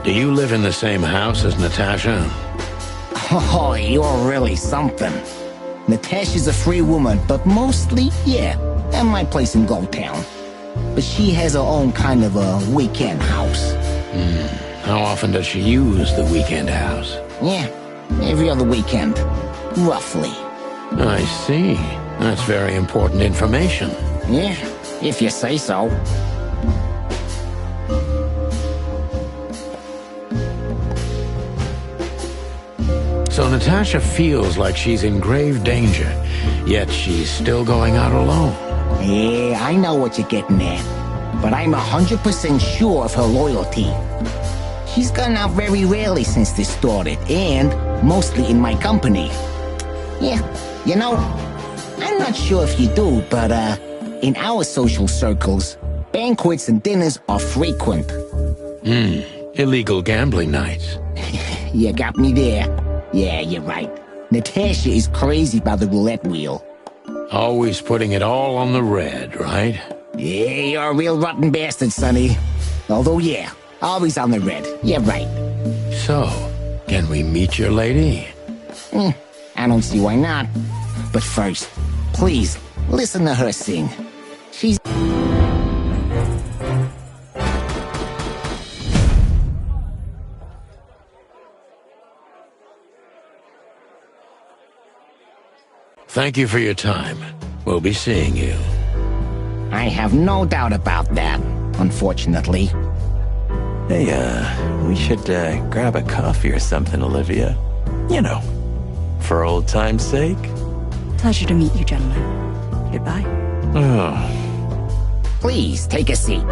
Do you live in the same house as Natasha? Oh, you're really something. Natasha's a free woman, but mostly, yeah, at my place in Gold Town. But she has her own kind of a weekend house. How often does she use the weekend house? Yeah, every other weekend, roughly. I see. That's very important information. Yeah, if you say so. So Natasha feels like she's in grave danger, yet she's still going out alone. Yeah, I know what you're getting at. But I'm 100% sure of her loyalty. She's gone out very rarely since this started, and mostly in my company. Yeah, you know, I'm not sure if you do, but in our social circles, banquets and dinners are frequent. Illegal gambling nights. You got me there. Yeah, you're right. Natasha is crazy about the roulette wheel. Always putting it all on the red, right? Yeah, you're a real rotten bastard, Sonny. Although, yeah, always on the red. Yeah, right. So, can we meet your lady? I don't see why not. But first, please, listen to her sing. She's... Thank Thank you for your time. We'll be seeing you. I have no doubt about that, unfortunately. Hey, we should grab a coffee or something, Olivia. You know, for old time's sake. Pleasure to meet you, gentlemen. Goodbye. Oh. Please, take a seat.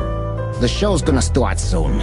The show's gonna start soon.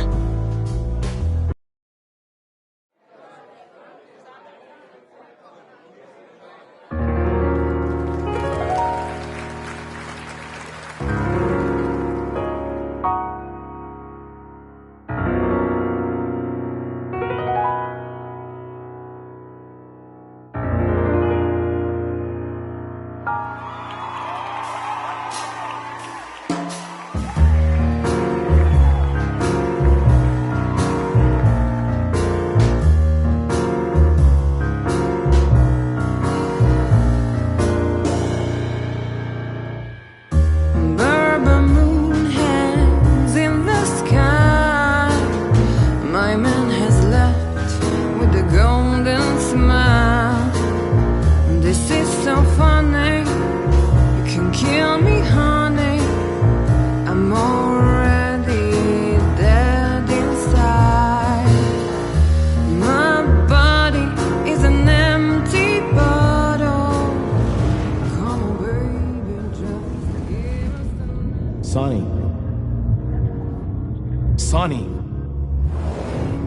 Sonny.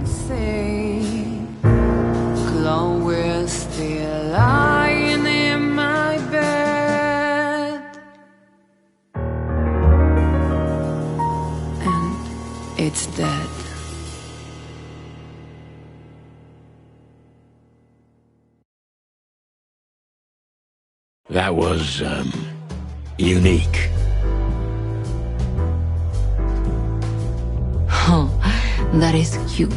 Say, Chloe's still lying in my bed, and it's dead. That was, unique. Oh, that is cute.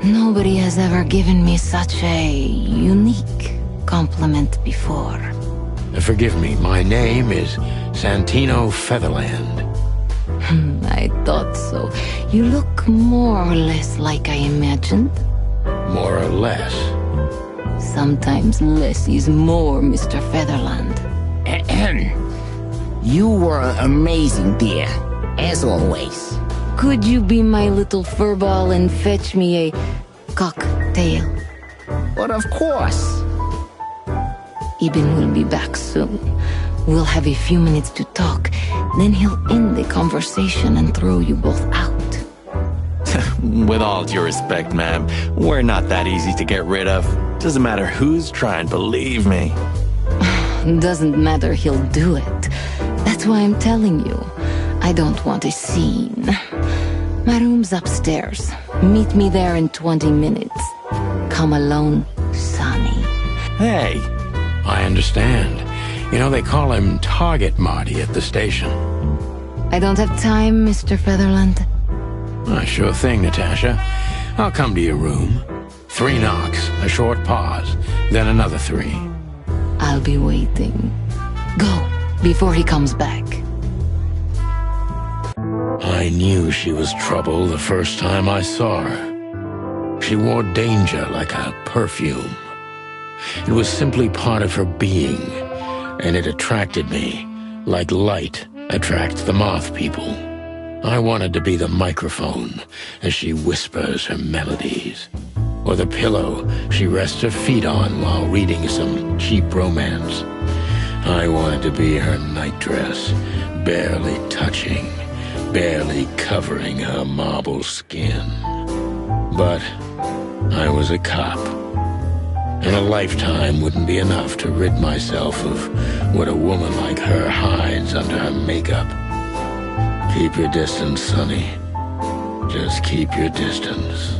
Nobody has ever given me such a unique compliment before. Forgive me, my name is Santino Featherland. I thought so. You look more or less like I imagined. More or less. Sometimes less is more, Mr. Featherland. You were amazing, dear, as always. Could you be my little furball and fetch me a cocktail? But of course. Ibn will be back soon. We'll have a few minutes to talk. Then he'll end the conversation and throw you both out. With all due respect, ma'am, we're not that easy to get rid of. Doesn't matter who's trying, believe me. Doesn't matter, he'll do it. That's why I'm telling you. I don't want a scene. My room's upstairs. Meet me there in 20 minutes. Come alone, Sonny. Hey. I understand. You know, they call him Target Marty at the station. I don't have time, Mr. Featherland. Sure thing, Natasha. I'll come to your room. 3 knocks, a short pause, then another 3. I'll be waiting. Go, before he comes back. I knew she was trouble the first time I saw her. She wore danger like a perfume. It was simply part of her being, and it attracted me, like light attracts the moth people. I wanted to be the microphone as she whispers her melodies, or the pillow she rests her feet on while reading some cheap romance. I wanted to be her nightdress, barely touching, barely covering her marble skin. But I was a cop, and a lifetime wouldn't be enough to rid myself of what a woman like her hides under her makeup. Keep your distance, Sonny. Just keep your distance.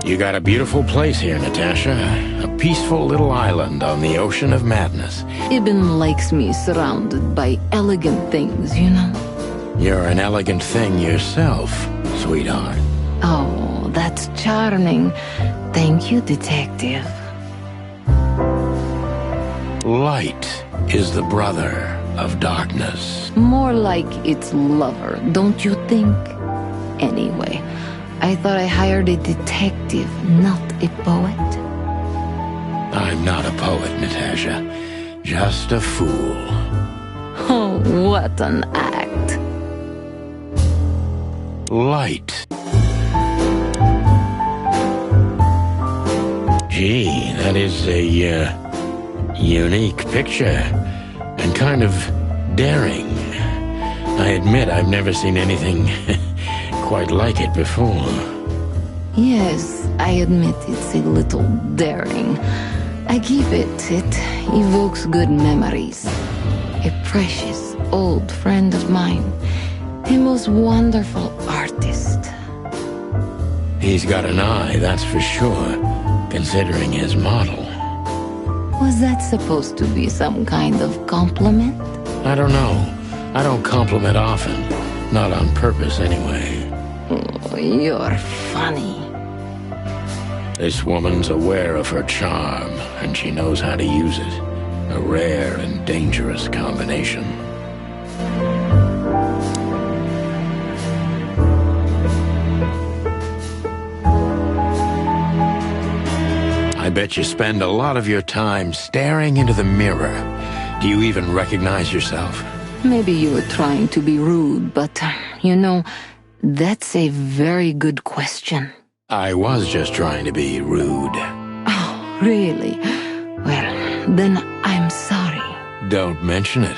You got a beautiful place here, Natasha. A peaceful little island on the ocean of madness. Ibn likes me surrounded by elegant things, you know? You're an elegant thing yourself, sweetheart. Oh, that's charming. Thank you, detective. Light is the brother of darkness. More like its lover, don't you think? Anyway, I thought I hired a detective, not a poet. I'm not a poet, Natasha. Just a fool. Oh, what an act. Light. Gee, that is a, unique picture. And kind of daring. I admit I've never seen anything quite like it before. Yes, I admit it's a little daring. I keep it. It evokes good memories. A precious old friend of mine. A most wonderful artist. He's got an eye, that's for sure, considering his model. Was that supposed to be some kind of compliment? I don't know. I don't compliment often. Not on purpose, anyway. Oh, you're funny. This woman's aware of her charm, and she knows how to use it. A rare and dangerous combination. I bet you spend a lot of your time staring into the mirror. Do you even recognize yourself? Maybe you were trying to be rude, but, that's a very good question. I was just trying to be rude. Oh, really? Well, then I'm sorry. Don't mention it.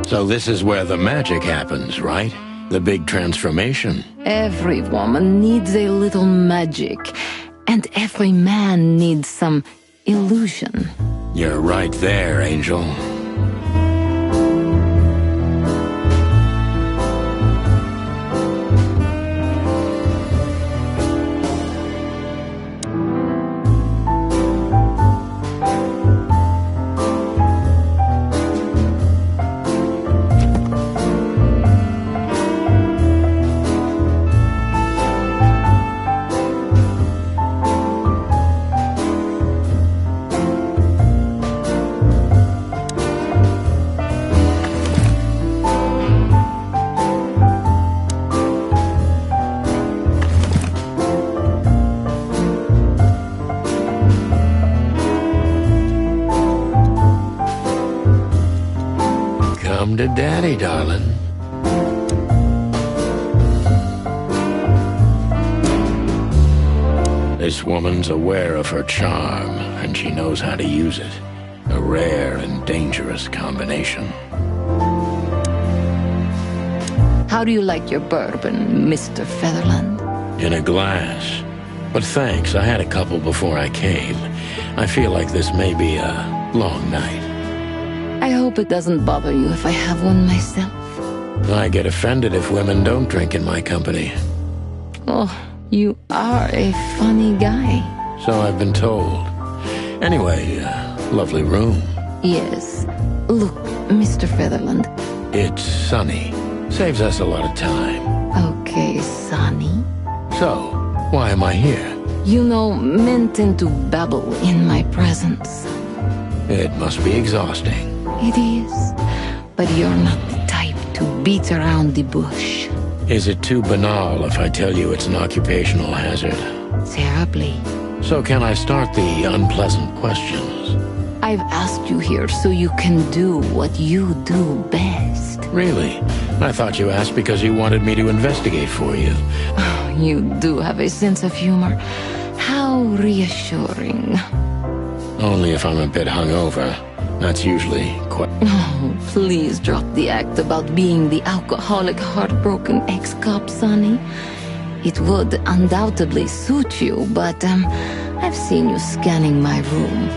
So this is where the magic happens, right? The big transformation. Every woman needs a little magic, and every man needs some illusion. You're right there, Angel. Come to Daddy, darling. This woman's aware of her charm, and she knows how to use it. A rare and dangerous combination. How do you like your bourbon, Mr. Featherland? In a glass. But thanks, I had a couple before I came. I feel like this may be a long night. I hope it doesn't bother you if I have one myself. I get offended if women don't drink in my company. Oh, you are a funny guy. So I've been told. Anyway, lovely room. Yes. Look, Mr. Featherland. It's sunny. Saves us a lot of time. Okay, Sonny. So, why am I here? You know, men tend to babble in my presence. It must be exhausting. It is. But you're not the type to beat around the bush. Is it too banal if I tell you it's an occupational hazard? Terribly. So can I start the unpleasant questions? I've asked you here so you can do what you do best. Really? I thought you asked because you wanted me to investigate for you. Oh, you do have a sense of humor. How reassuring. Only if I'm a bit hungover. That's usually quite... Oh, please drop the act about being the alcoholic, heartbroken ex-cop, Sonny. It would undoubtedly suit you, but, I've seen you scanning my room.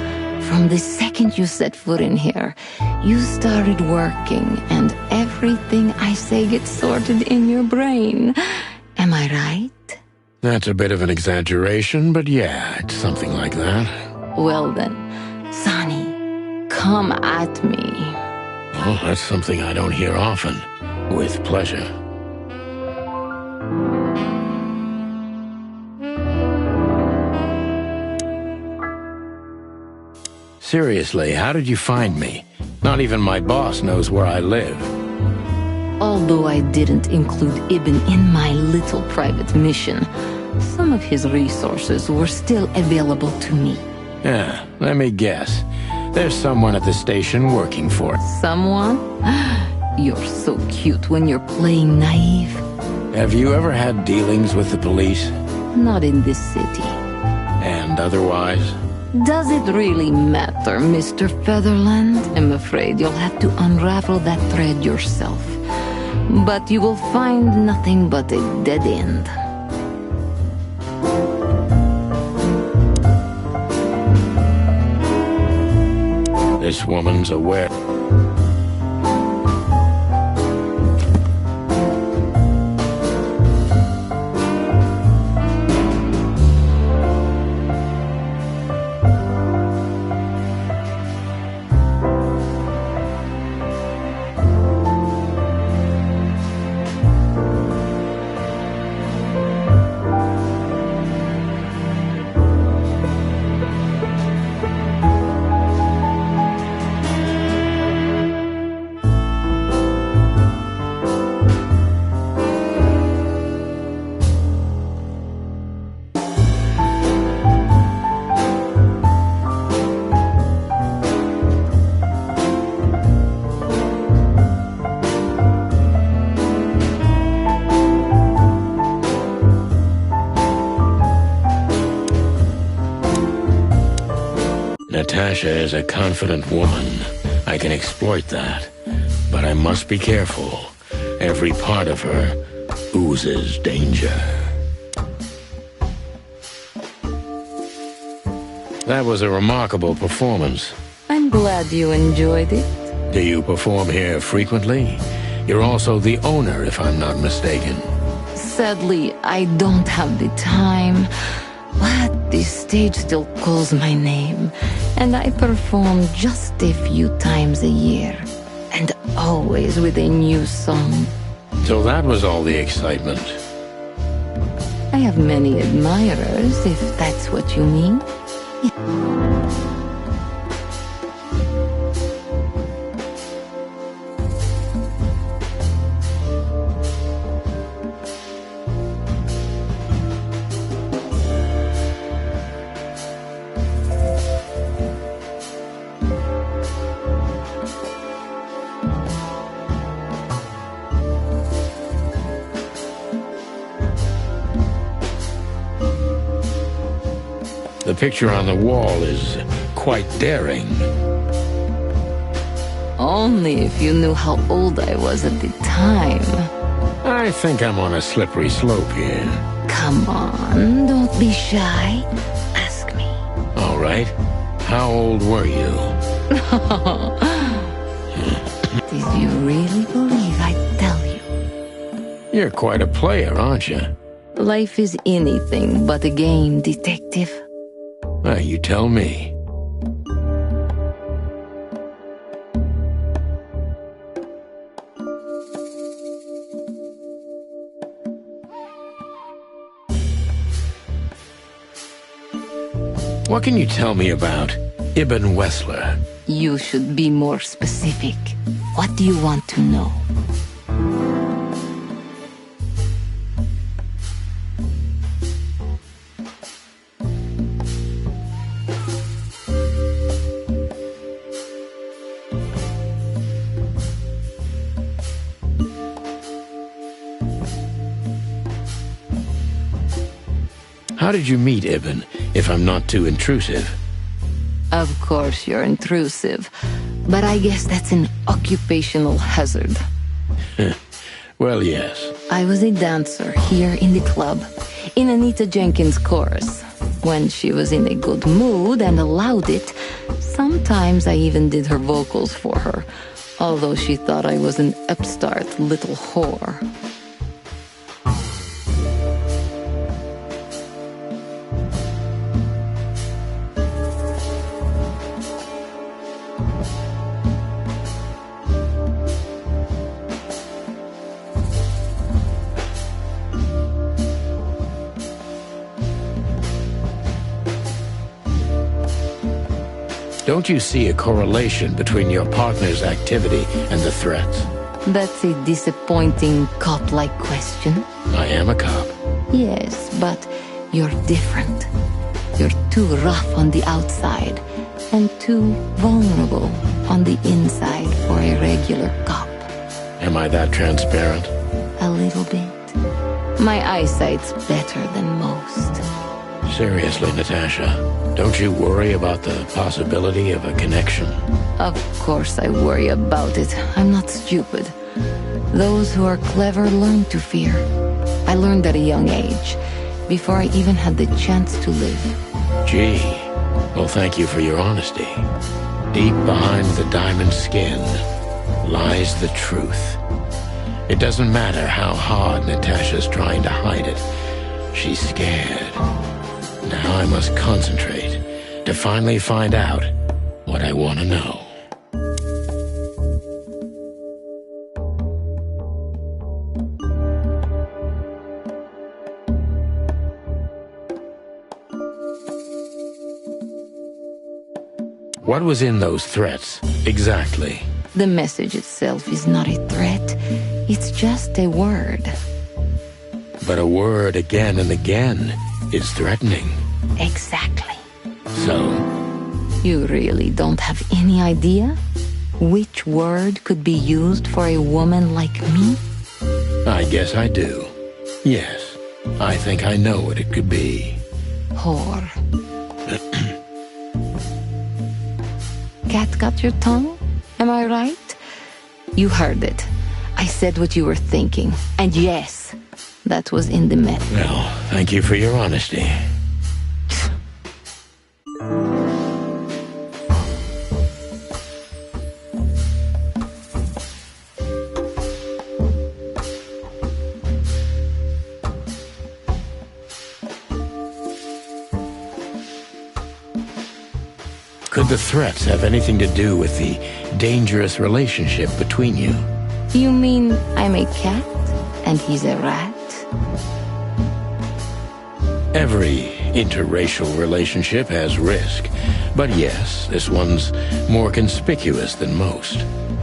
From the second you set foot in here, you started working, and everything I say gets sorted in your brain. Am I right? That's a bit of an exaggeration, but yeah, it's something like that. Well then, Sonny, come at me. Oh, that's something I don't hear often. With pleasure. Seriously, how did you find me? Not even my boss knows where I live. Although I didn't include Ibn in my little private mission, some of his resources were still available to me. Yeah, let me guess. There's someone at the station working for it. Someone? You're so cute when you're playing naive. Have you ever had dealings with the police? Not in this city. And otherwise? Does it really matter, Mr. Featherland? I'm afraid you'll have to unravel that thread yourself. But you will find nothing but a dead end. This woman's aware. Natasha is a confident woman. I can exploit that. But I must be careful. Every part of her oozes danger. That was a remarkable performance. I'm glad you enjoyed it. Do you perform here frequently? You're also the owner, if I'm not mistaken. Sadly, I don't have the time. But this stage still calls my name, and I perform just a few times a year, and always with a new song. So that was all the excitement. I have many admirers, if that's what you mean. The picture on the wall is quite daring. Only if you knew how old I was at the time. I think I'm on a slippery slope here. Come on, don't be shy. Ask me. All right. How old were you? Did you really believe I'd tell you? You're quite a player, aren't you? Life is anything but a game, detective. You tell me. What can you tell me about Ibn Wessler? You should be more specific. What do you want to know? How did you meet Ibn, if I'm not too intrusive? Of course you're intrusive, but I guess that's an occupational hazard. Well, yes. I was a dancer here in the club, in Anita Jenkins' chorus. When she was in a good mood and allowed it, sometimes I even did her vocals for her, although she thought I was an upstart little whore. Don't you see a correlation between your partner's activity and the threats? That's a disappointing cop-like question. I am a cop. Yes, but you're different. You're too rough on the outside and too vulnerable on the inside for a regular cop. Am I that transparent? A little bit. My eyesight's better than most. Seriously, Natasha, don't you worry about the possibility of a connection? Of course I worry about it. I'm not stupid. Those who are clever learn to fear. I learned at a young age, before I even had the chance to live. Gee, well, thank you for your honesty. Deep behind the diamond skin lies the truth. It doesn't matter how hard Natasha's trying to hide it. She's scared. Now I must concentrate to finally find out what I want to know. What was in those threats, exactly? The message itself is not a threat. It's just a word. But a word again and again is threatening. Exactly. So? You really don't have any idea which word could be used for a woman like me? I guess I do. Yes, I think I know what it could be. Whore. Cat got your tongue? Am I right? You heard it. I said what you were thinking. And yes, that was in the message. Well, thank you for your honesty. Could the threats have anything to do with the dangerous relationship between you? You mean I'm a cat and he's a rat? Every interracial relationship has risk. But yes, this one's more conspicuous than most.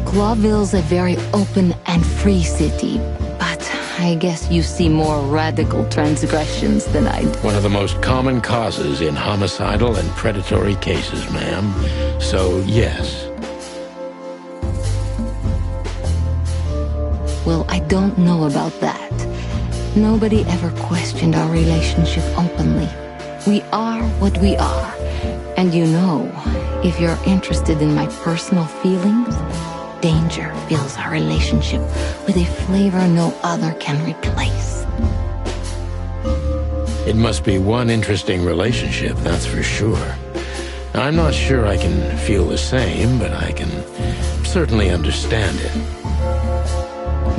Clawville's a very open and free city, but I guess you see more radical transgressions than I do. One of the most common causes in homicidal and predatory cases, ma'am. So, yes. Well, I don't know about that. Nobody ever questioned our relationship openly. We are what we are. And you know, if you're interested in my personal feelings, danger fills our relationship with a flavor no other can replace. It must be one interesting relationship, that's for sure. I'm not sure I can feel the same, but I can certainly understand it.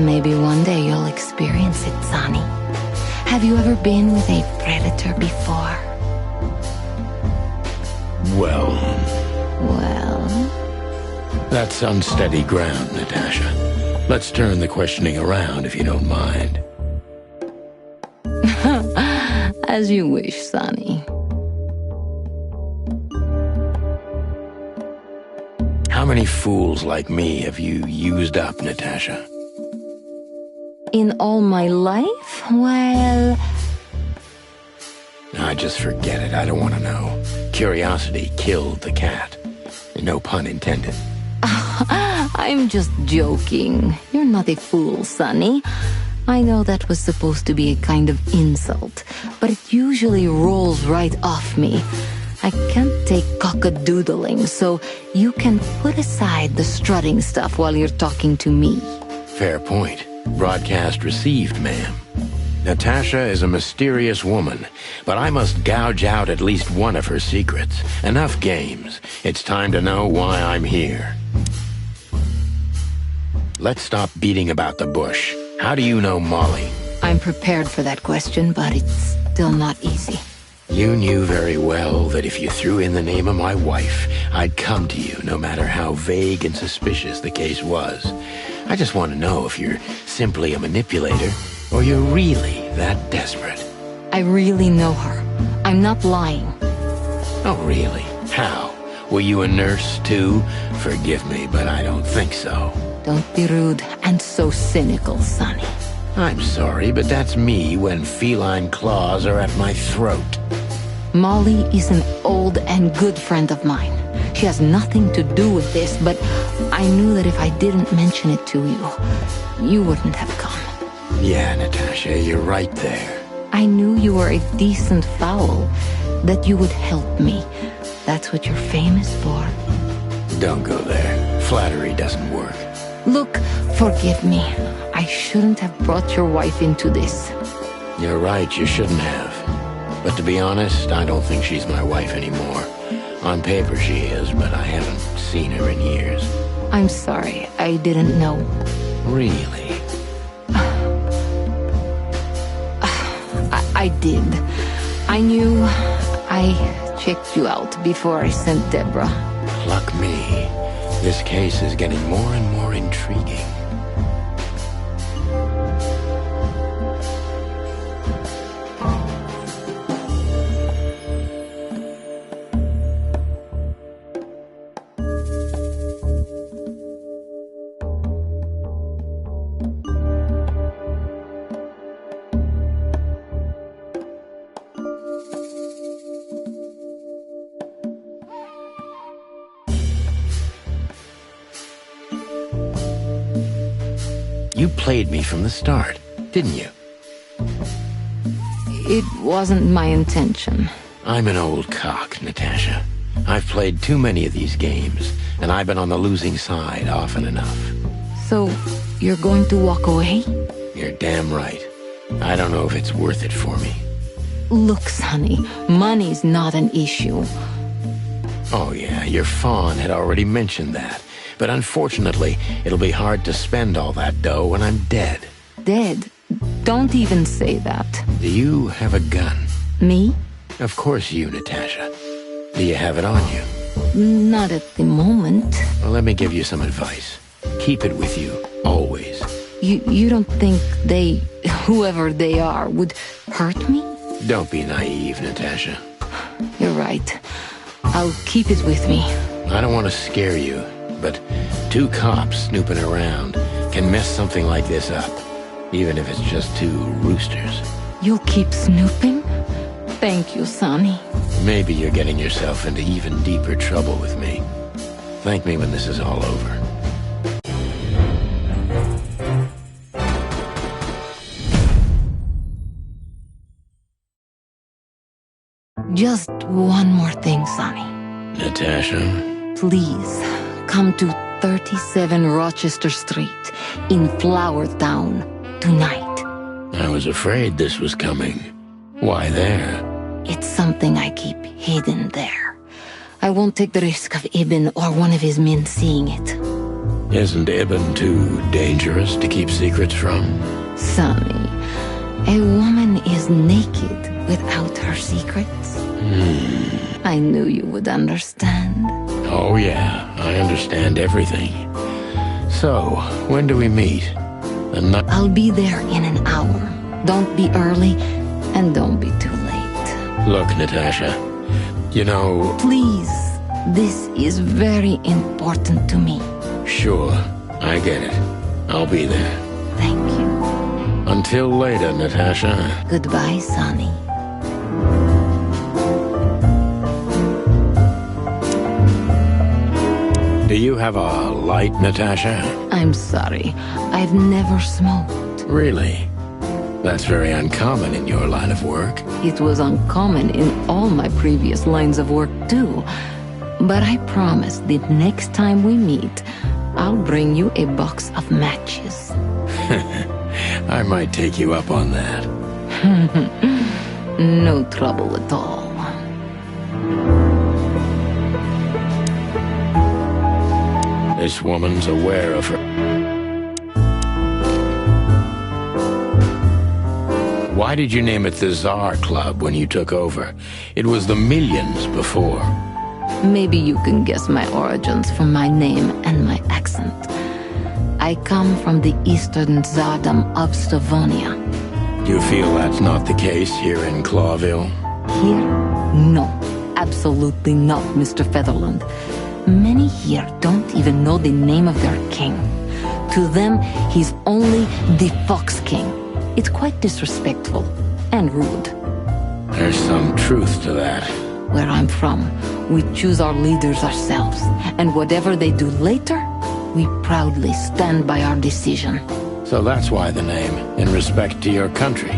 Maybe one day you'll experience it, Sonny. Have you ever been with a predator before? Well... That's unsteady ground, Natasha. Let's turn the questioning around, if you don't mind. As you wish, Sonny. How many fools like me have you used up, Natasha? In all my life? Well... Just forget it. I don't want to know. Curiosity killed the cat. No pun intended. I'm just joking. You're not a fool, Sonny. I know that was supposed to be a kind of insult, but it usually rolls right off me. I can't take cock-a-doodling, so you can put aside the strutting stuff while you're talking to me. Fair point. Broadcast received, ma'am. Natasha is a mysterious woman, but I must gouge out at least one of her secrets. Enough games. It's time to know why I'm here. Let's stop beating about the bush. How do you know Molly? I'm prepared for that question, but it's still not easy. You knew very well that if you threw in the name of my wife, I'd come to you, no matter how vague and suspicious the case was. I just want to know if you're simply a manipulator, or you're really that desperate. I really know her. I'm not lying. Oh, really? How? Were you a nurse, too? Forgive me, but I don't think so. Don't be rude and so cynical, Sonny. I'm sorry, but that's me when feline claws are at my throat. Molly is an old and good friend of mine. She has nothing to do with this, but I knew that if I didn't mention it to you, you wouldn't have come. Yeah, Natasha, you're right there. I knew you were a decent fowl, that you would help me. That's what you're famous for. Don't go there. Flattery doesn't work. Look, forgive me. I shouldn't have brought your wife into this. You're right, you shouldn't have. But to be honest, I don't think she's my wife anymore. On paper she is, but I haven't seen her in years. I'm sorry, I didn't know. Really? I did. I knew I checked you out before I sent Deborah. Pluck me. This case is getting more and more intriguing. You played me from the start, didn't you? It wasn't my intention. I'm an old cock, Natasha. I've played too many of these games, and I've been on the losing side often enough. So, you're going to walk away? You're damn right. I don't know if it's worth it for me. Look, Sonny, money's not an issue. Oh yeah, your fawn had already mentioned that. But unfortunately, it'll be hard to spend all that dough when I'm dead. Dead? Don't even say that. Do you have a gun? Me? Of course you, Natasha. Do you have it on you? Not at the moment. Well, let me give you some advice. Keep it with you, always. You don't think they, whoever they are, would hurt me? Don't be naive, Natasha. You're right. I'll keep it with me. I don't want to scare you, but 2 cops snooping around can mess something like this up, even if it's just 2 roosters. You'll keep snooping? Thank you, Sonny. Maybe you're getting yourself into even deeper trouble with me. Thank me when this is all over. Just one more thing, Sonny. Natasha? Please, come to 37 Rochester Street in Flower Town tonight. I was afraid this was coming. Why there? It's something I keep hidden there. I won't take the risk of Ibn or one of his men seeing it. Isn't Ibn too dangerous to keep secrets from? Sonny, a woman is naked without her secrets. I knew you would understand. Oh yeah, I understand everything. So, when do we meet? I'll be there in an hour. Don't be early, and don't be too late. Look, Natasha, you know... Please, this is very important to me. Sure, I get it. I'll be there. Thank you. Until later, Natasha. Goodbye, Sonny. Do you have a light, Natasha? I'm sorry. I've never smoked. Really? That's very uncommon in your line of work. It was uncommon in all my previous lines of work, too. But I promise that next time we meet, I'll bring you a box of matches. I might take you up on that. No trouble at all. This woman's aware of her. Why did you name it the Tsar Club when you took over? It was the Millions before. Maybe you can guess my origins from my name and my accent. I come from the eastern Tsardom of Slavonia. Do you feel that's not the case here in Clawville? Here? No. Absolutely not, Mr. Featherland. Many here don't even know the name of their king. To them, he's only the Fox King. It's quite disrespectful and rude. There's some truth to that. Where I'm from, we choose our leaders ourselves, and whatever they do later, we proudly stand by our decision. So that's why the name, in respect to your country.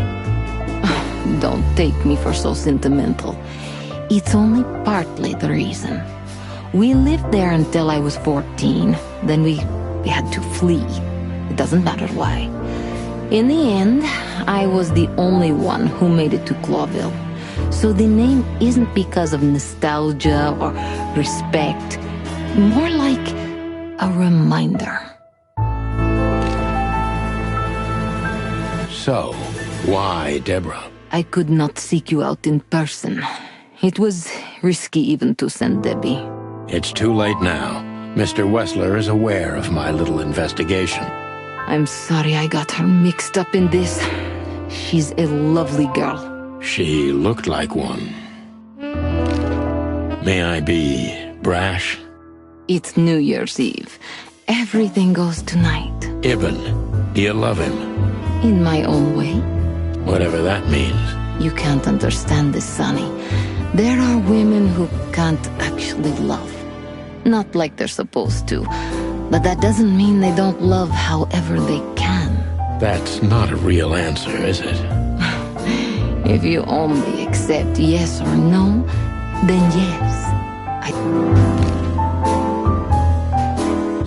Don't take me for so sentimental. It's only partly the reason. We lived there until I was 14. Then we had to flee. It doesn't matter why. In the end, I was the only one who made it to Clawville. So the name isn't because of nostalgia or respect. More like a reminder. So, why Deborah? I could not seek you out in person. It was risky even to send Debbie. It's too late now. Mr. Wessler is aware of my little investigation. I'm sorry I got her mixed up in this. She's a lovely girl. She looked like one. May I be brash? It's New Year's Eve. Everything goes tonight. Ibn, do you love him? In my own way. Whatever that means. You can't understand this, Sonny. There are women who can't actually love. Not like they're supposed to. But that doesn't mean they don't love however they can. That's not a real answer, is it? If you only accept yes or no, then yes.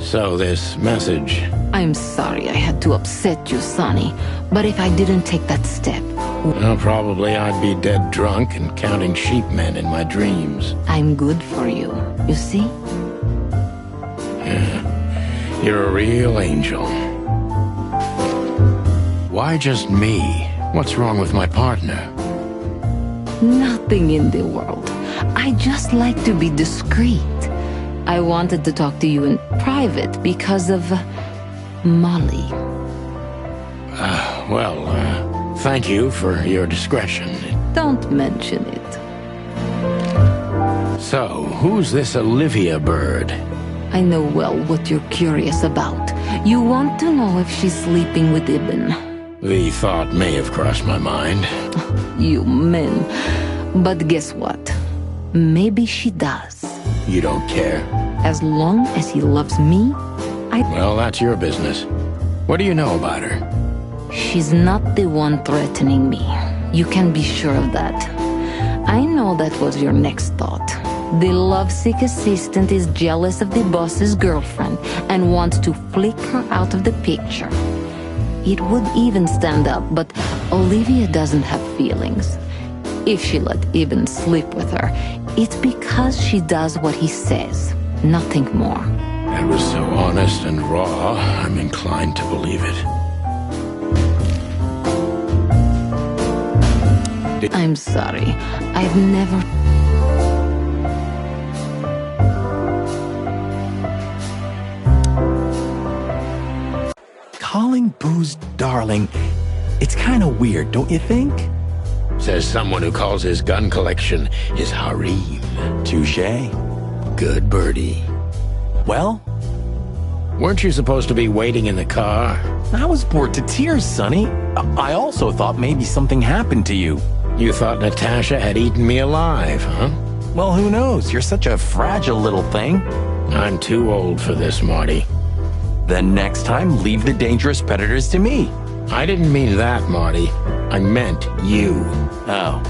So this message... I'm sorry I had to upset you, Sonny. But if I didn't take that step... Well, probably I'd be dead drunk and counting sheepmen in my dreams. I'm good for you, you see? Yeah. You're a real angel. Why just me? What's wrong with my partner? Nothing in the world. I just like to be discreet. I wanted to talk to you in private because of Molly. Thank you for your discretion. Don't mention it. So, who's this Olivia bird? I know well what you're curious about. You want to know if she's sleeping with Ibn. The thought may have crossed my mind. You men. But guess what? Maybe she does. You don't care? As long as he loves me, Well, that's your business. What do you know about her? She's not the one threatening me. You can be sure of that. I know that was your next thought. The lovesick assistant is jealous of the boss's girlfriend and wants to flick her out of the picture. It would even stand up, but Olivia doesn't have feelings. If she let Ibn sleep with her, it's because she does what he says, nothing more. That was so honest and raw, I'm inclined to believe it. I'm sorry. I've never... Calling booze darling, it's kind of weird, don't you think? Says someone who calls his gun collection his harem. Touché. Good birdie. Well? Weren't you supposed to be waiting in the car? I was bored to tears, Sonny. I also thought maybe something happened to you. You thought Natasha had eaten me alive, huh? Well, who knows? You're such a fragile little thing. I'm too old for this, Marty. Then next time, leave the dangerous predators to me. I didn't mean that, Marty. I meant you. Oh.